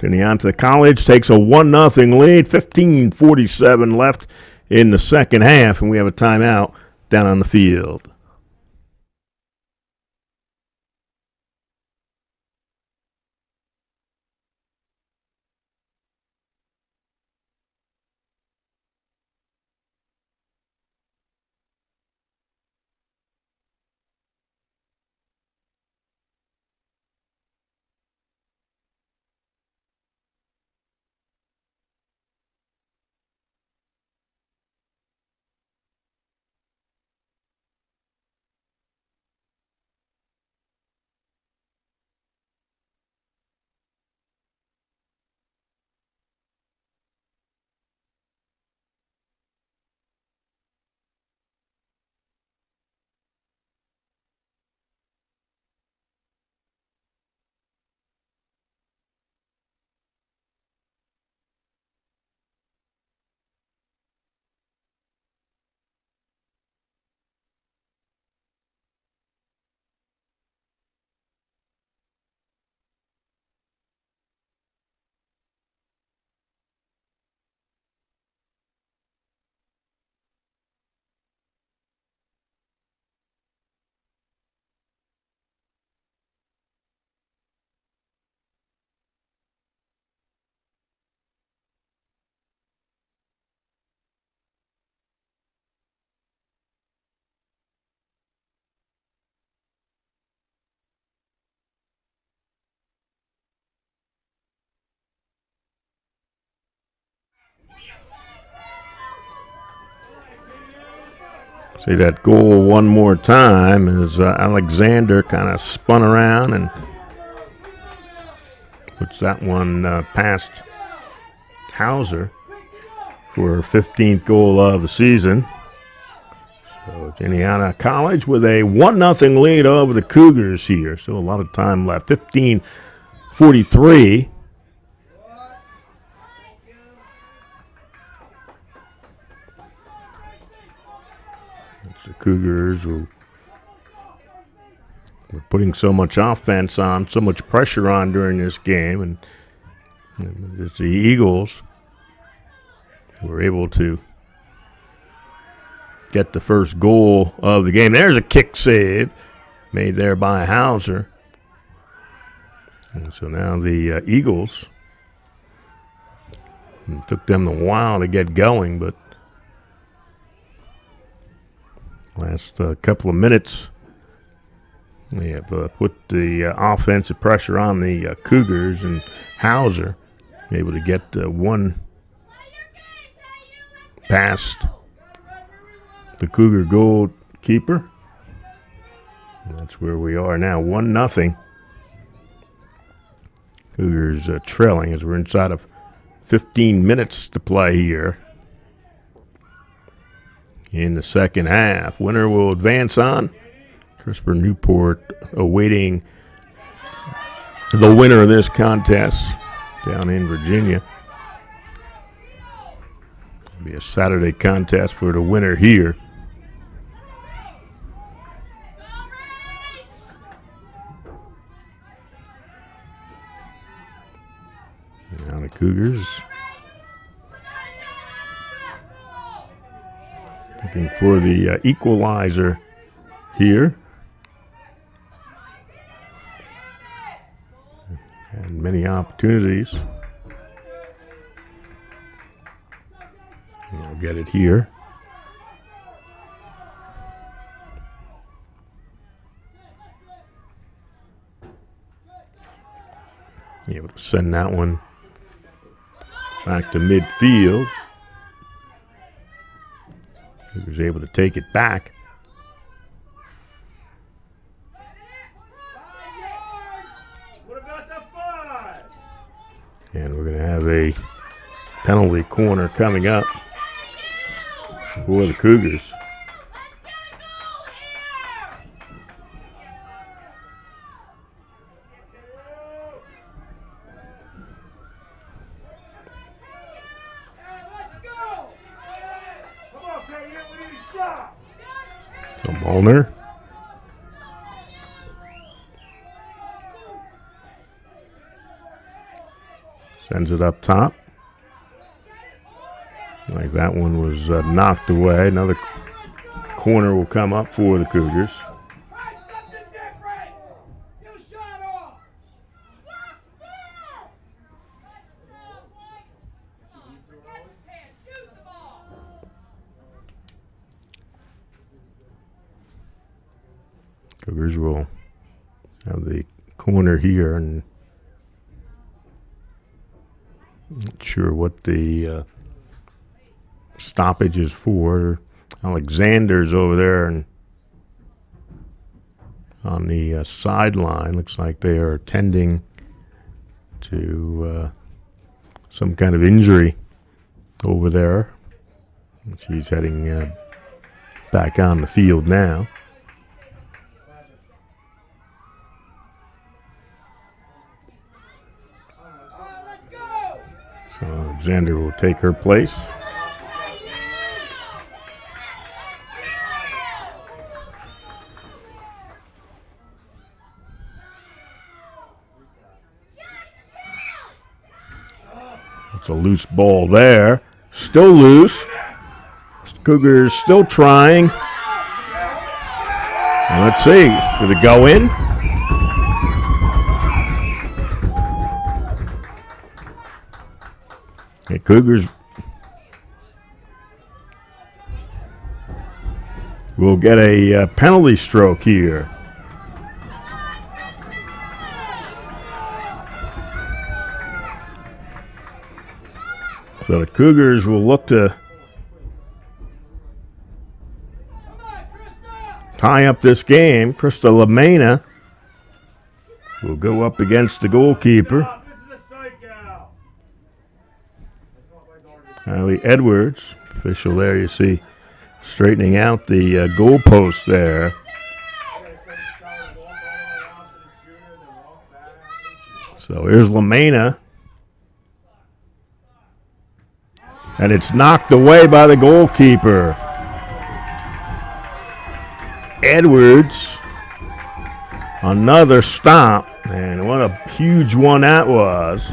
Juniata College takes a 1-0 lead, 15:47 left in the second half, and we have a timeout down on the field. See that goal one more time as Alexander kind of spun around and puts that one past Hauser for her 15th goal of the season. So Juniata College with a 1-0 lead over the Cougars here. Still a lot of time left. 15:43. The Cougars were putting so much offense on, so much pressure on during this game, and it's the Eagles who were able to get the first goal of the game. There's a kick save made there by Hauser. And so now the Eagles, it took them a while to get going, but last couple of minutes, they have put the offensive pressure on the Cougars, and Hauser able to get one past the Cougar goalkeeper. And that's where we are now, 1-0. Cougars trailing as we're inside of 15 minutes to play here in the second half. Winner will advance on. Crisper Newport awaiting the winner of this contest down in Virginia. It'll be a Saturday contest for the winner here. Now the Cougars looking for the equalizer here. And many opportunities. I'll get it here. Able to send that one back to midfield. He was able to take it back. And we're going to have a penalty corner coming up for the Cougars. So Molnar sends it up top. Like that one was knocked away. Another corner will come up for the Cougars. Cougars will have the corner here, and not sure what the stoppage is for. Alexander's over there and on the sideline. Looks like they are attending to some kind of injury over there. She's heading back on the field now. So Alexander will take her place. It's a loose ball there. Still loose. Cougars still trying. And let's see. Did it go in? Okay, Cougars will get a penalty stroke here. So the Cougars will look to tie up this game. Krista LaMena will go up against the goalkeeper. Kylie Edwards, official there, you see, straightening out the goalpost there. So here's LaMena. And it's knocked away by the goalkeeper. Edwards, another stop, and what a huge one that was.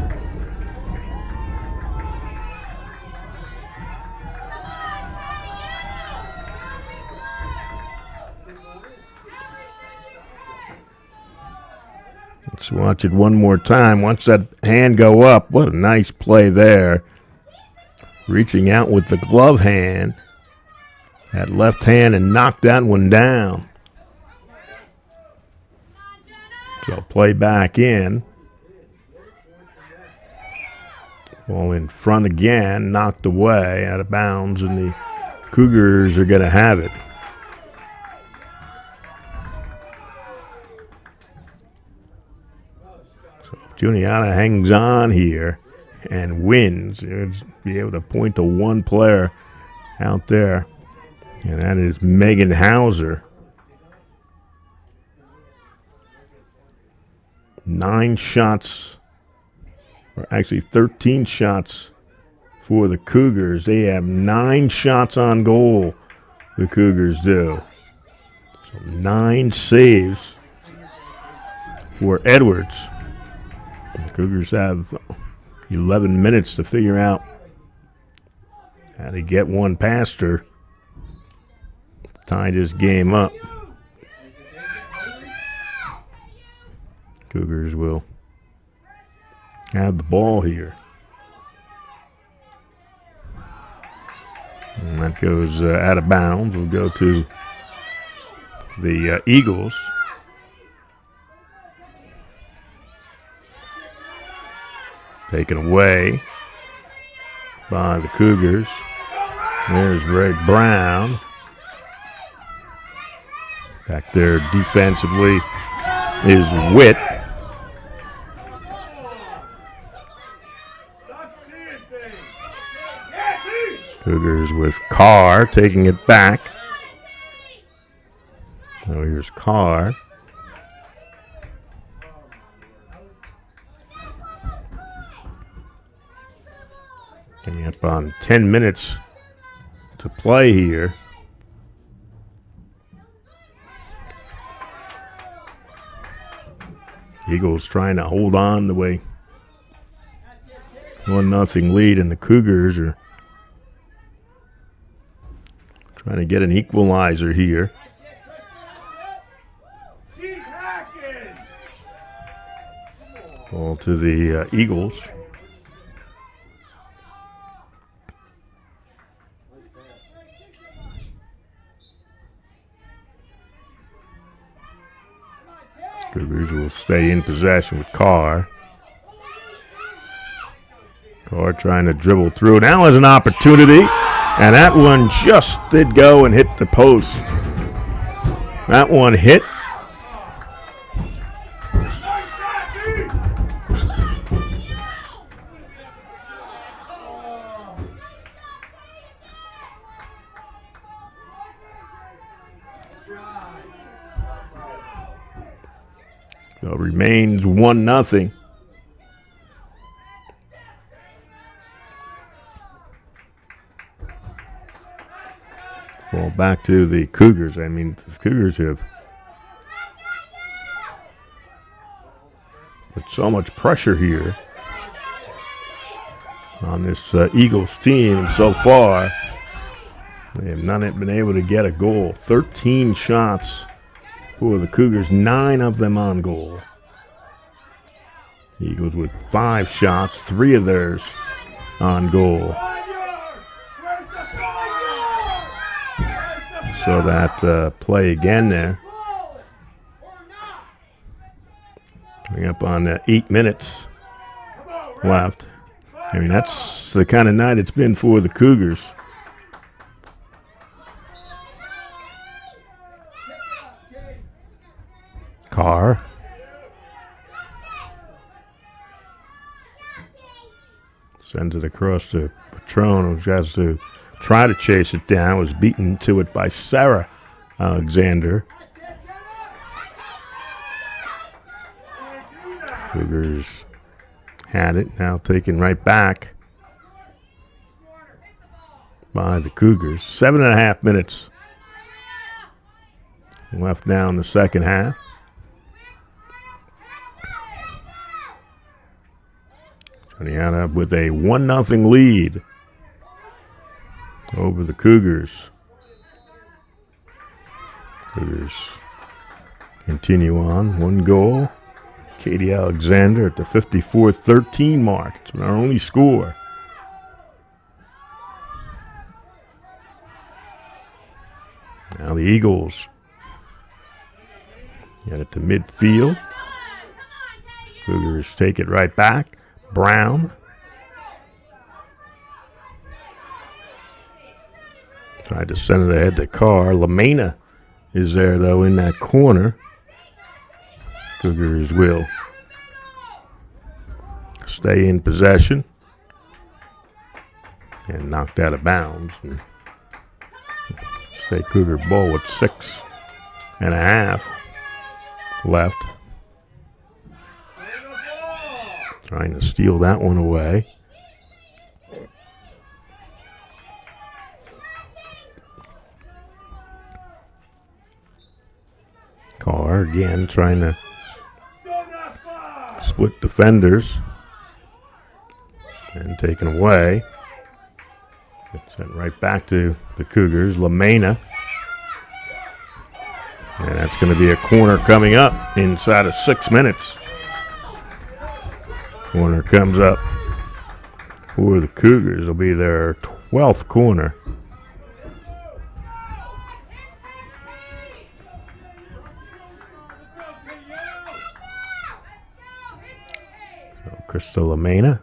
Let's watch it one more time. Watch that hand go up. What a nice play there. Reaching out with the glove hand, that left hand, and knocked that one down. So play back in. Ball in front again, knocked away, out of bounds, and the Cougars are going to have it. So Juniata hangs on here and wins. He'll be able to point to one player out there, and that is Megan Hauser. 9 shots, or actually 13 shots for the Cougars. They have 9 shots on goal, the Cougars do. So 9 saves for Edwards. The Cougars have 11 minutes to figure out how to get one past her. Tie this game up. Cougars will have the ball here. And that goes out of bounds. We'll go to the Eagles. Taken away by the Cougars. There's Ray Brown. Back there defensively is Witt. Cougars with Carr taking it back. So here's Carr. Coming up on 10 minutes to play here. Eagles trying to hold on the way 1-0 lead, and the Cougars are trying to get an equalizer here. Ball to the Eagles. Cougars will stay in possession with Carr. Carr trying to dribble through. Now has an opportunity, and that one just did go and hit the post. That one hit. So it remains 1-0. Ball back to the Cougars. I mean, the Cougars have put so much pressure here on this Eagles team, and so far they have not been able to get a goal. 13 shots for the Cougars, 9 of them on goal. Eagles with 5 shots, 3 of theirs on goal. So that play again there. Coming up on 8 minutes left. I mean, that's the kind of night it's been for the Cougars. Carr. Sends it across to Patrone, who has to try to chase it down. Was beaten to it by Sarah Alexander. Cougars had it, now taken right back by the Cougars. 7.5 minutes left now in the second half. Juniata with a 1-0 lead over the Cougars. Cougars continue on. 1 goal. Katie Alexander at the 54-13 mark. It's our only score. Now the Eagles get it to midfield. Cougars take it right back. Brown. Tried to send it ahead to Carr. LaMena is there, though, in that corner. Cougars will stay in possession. And knocked out of bounds. And State Cougar ball with 6.5 left. Trying to steal that one away. Carr again trying to split defenders. And taken away. It's sent right back to the Cougars. Lamena. And that's going to be a corner coming up inside of 6 minutes. Corner comes up for the Cougars. It'll be their 12th corner. So Krista Lamena.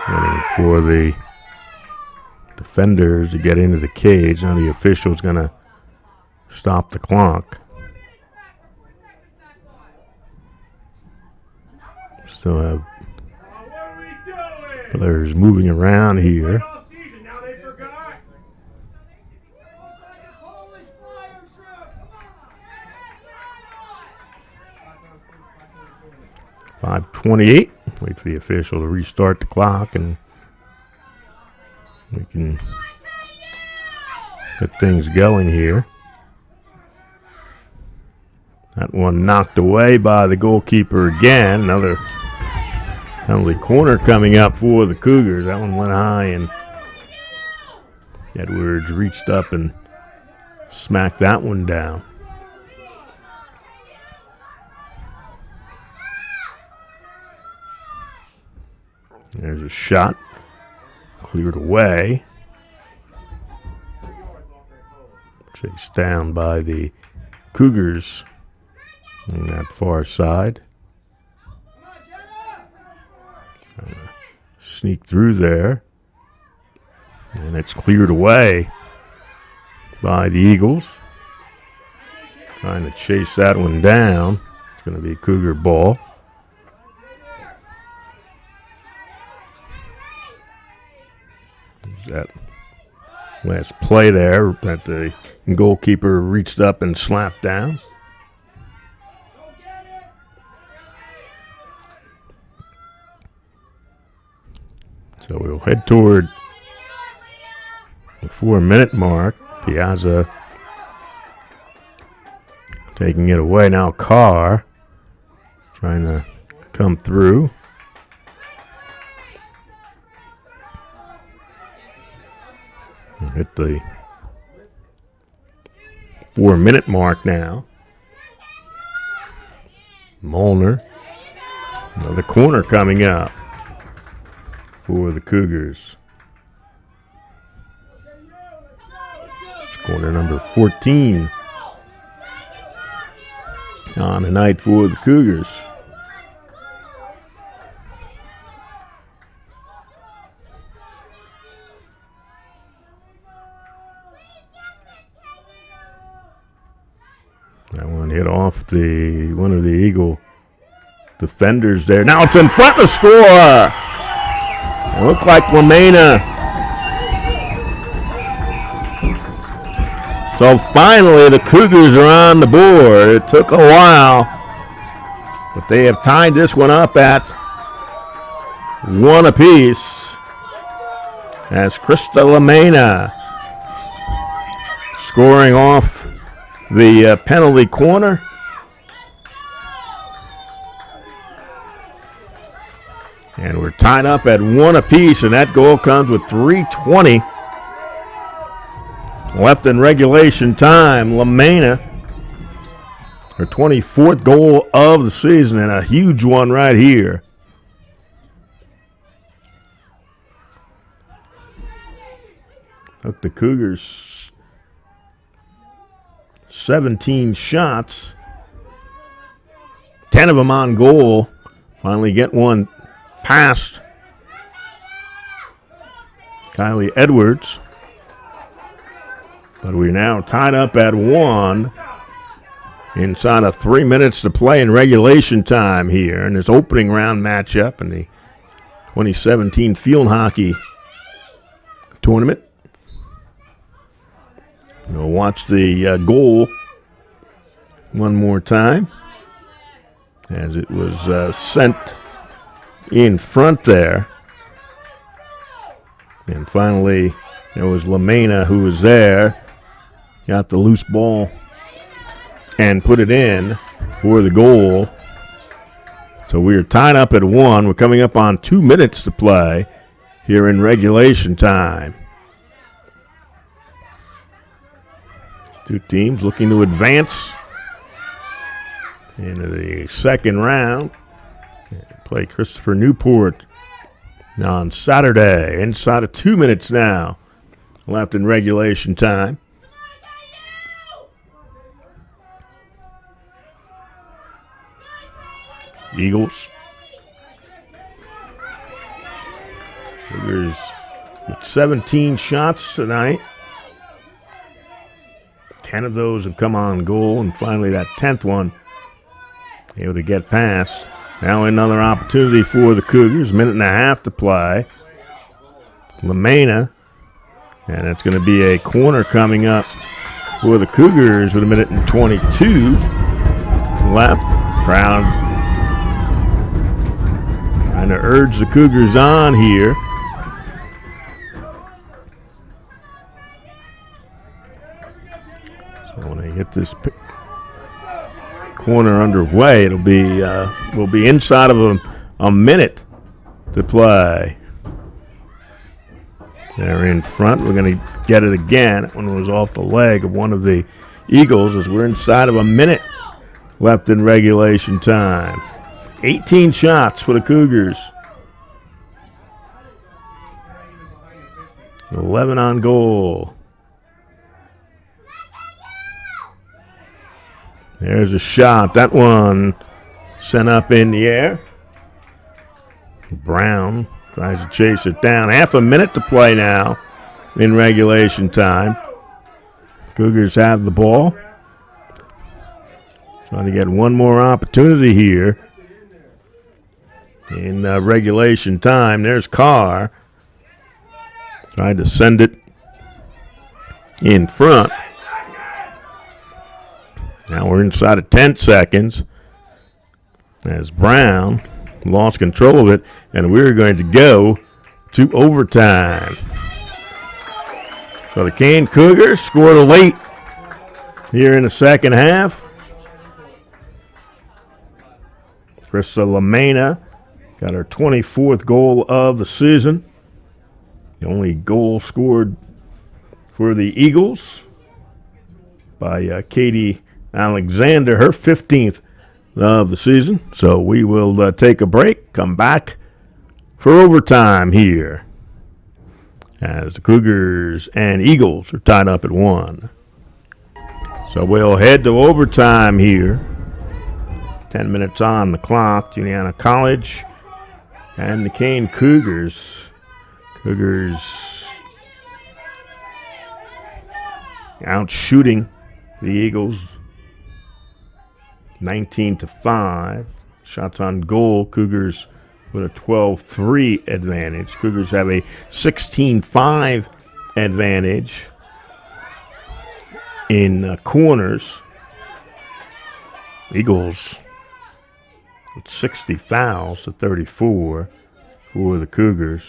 Waiting for the defenders to get into the cage. Now the official's going to stop the clock. Still have players moving around here. 5:28. Wait for the official to restart the clock and we can get things going here. That one knocked away by the goalkeeper again. Another penalty corner coming up for the Cougars. That one went high and Edwards reached up and smacked that one down. There's a shot. Cleared away. Chased down by the Cougars on that far side. Sneak through there. And it's cleared away by the Eagles. Trying to chase that one down. It's going to be a Cougar ball. That last play there that the goalkeeper reached up and slapped down. So we'll head toward the 4-minute mark. Piazza taking it away. Now Carr trying to come through. Hit the 4-minute mark now. Molnar. Another corner coming up for the Cougars. It's corner number 14 on the night for the Cougars. That one hit off one of the Eagle defenders there. Now it's in front to score. It looked like Lamena. So finally the Cougars are on the board. It took a while, but they have tied this one up at 1 apiece as Krista Lamena scoring off the penalty corner. And we're tied up at 1 apiece, and that goal comes with 3:20 left in regulation time. Lamena, her 24th goal of the season, and a huge one right here. Look, the Cougars 17 shots, 10 of them on goal. Finally get one past Kylie Edwards. But we're now tied up at 1 inside of 3 minutes to play in regulation time here in this opening round matchup in the 2017 Field Hockey Tournament. We'll watch the goal one more time as it was sent in front there. And finally, there was Lamena who was there, got the loose ball and put it in for the goal. So we're tied up at 1. We're coming up on 2 minutes to play here in regulation time. Two teams looking to advance into the second round. Play Christopher Newport on Saturday. Inside of 2 minutes now left in regulation time. Eagles. Cougars with 17 shots tonight. 10 of those have come on goal, and finally that 10th one able to get past. Now another opportunity for the Cougars. Minute and a half to play. Lamena, and it's going to be a corner coming up for the Cougars with a minute and 22 left. Crowd trying to urge the Cougars on here. So when they get this corner underway, it'll be we'll be inside of a minute to play. They're in front. We're going to get it again. That one was off the leg of one of the Eagles as we're inside of a minute left in regulation time. 18 shots for the Cougars. 11 on goal. There's a shot. That one sent up in the air. Brown tries to chase it down. Half a minute to play now in regulation time. Cougars have the ball. Trying to get one more opportunity here in regulation time. There's Carr. Tried to send it in front. Now we're inside of 10 seconds as Brown lost control of it, and we're going to go to overtime. So the Kean Cougars scored late here in the second half. Krista Lamena got her 24th goal of the season. The only goal scored for the Eagles by Katie Alexander, her 15th of the season. So we will take a break, come back for overtime here as the Cougars and Eagles are tied up at 1. So we'll head to overtime here. 10 minutes on the clock. Juniata College and the Kean Cougars. Cougars out shooting the Eagles 19-5. Shots on goal. Cougars with a 12-3 advantage. Cougars have a 16-5 advantage in corners. Eagles with 60 fouls to 34 for the Cougars.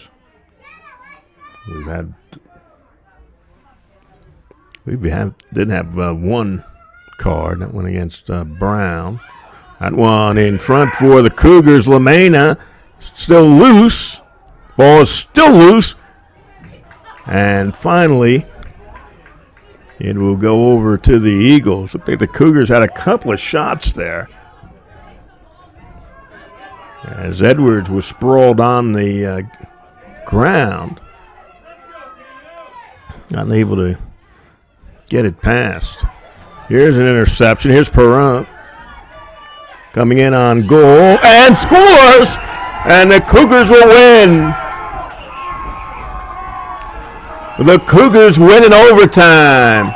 We did have one card. That went against Brown. That one in front for the Cougars. Lamena still loose. Ball is still loose. And finally, it will go over to the Eagles. Looked like the Cougars had a couple of shots there, as Edwards was sprawled on the ground. Not able to get it past. Here's an interception. Here's Perrin coming in on goal and scores! And the Cougars will win. The Cougars win in overtime.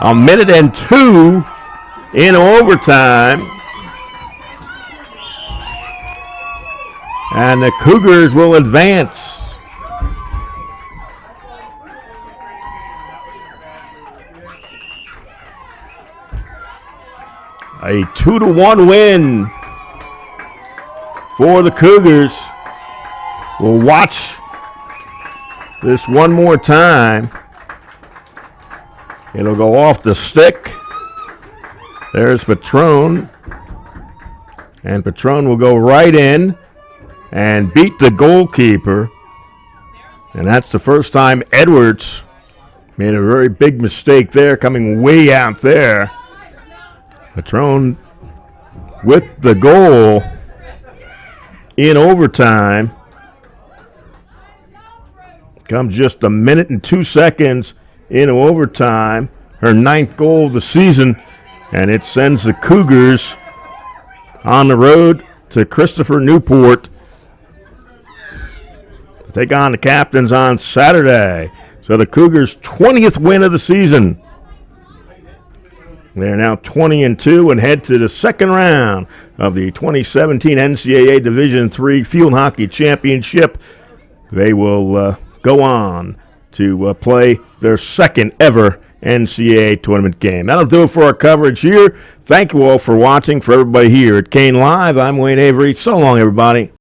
A minute and 2 in overtime. And the Cougars will advance. A 2-1 win for the Cougars. We'll watch this one more time. It'll go off the stick. There's Patrone. And Patrone will go right in and beat the goalkeeper. And that's the first time Edwards made a very big mistake there, coming way out there. Patrone with the goal in overtime. Comes just a minute and 2 seconds into overtime. Her 9th goal of the season. And it sends the Cougars on the road to Christopher Newport to take on the Captains on Saturday. So the Cougars' 20th win of the season. They're now 20-2 and head to the second round of the 2017 NCAA Division III Field Hockey Championship. They will go on to play their second ever NCAA Tournament game. That'll do it for our coverage here. Thank you all for watching. For everybody here at Kean Live, I'm Wayne Avery. So long, everybody.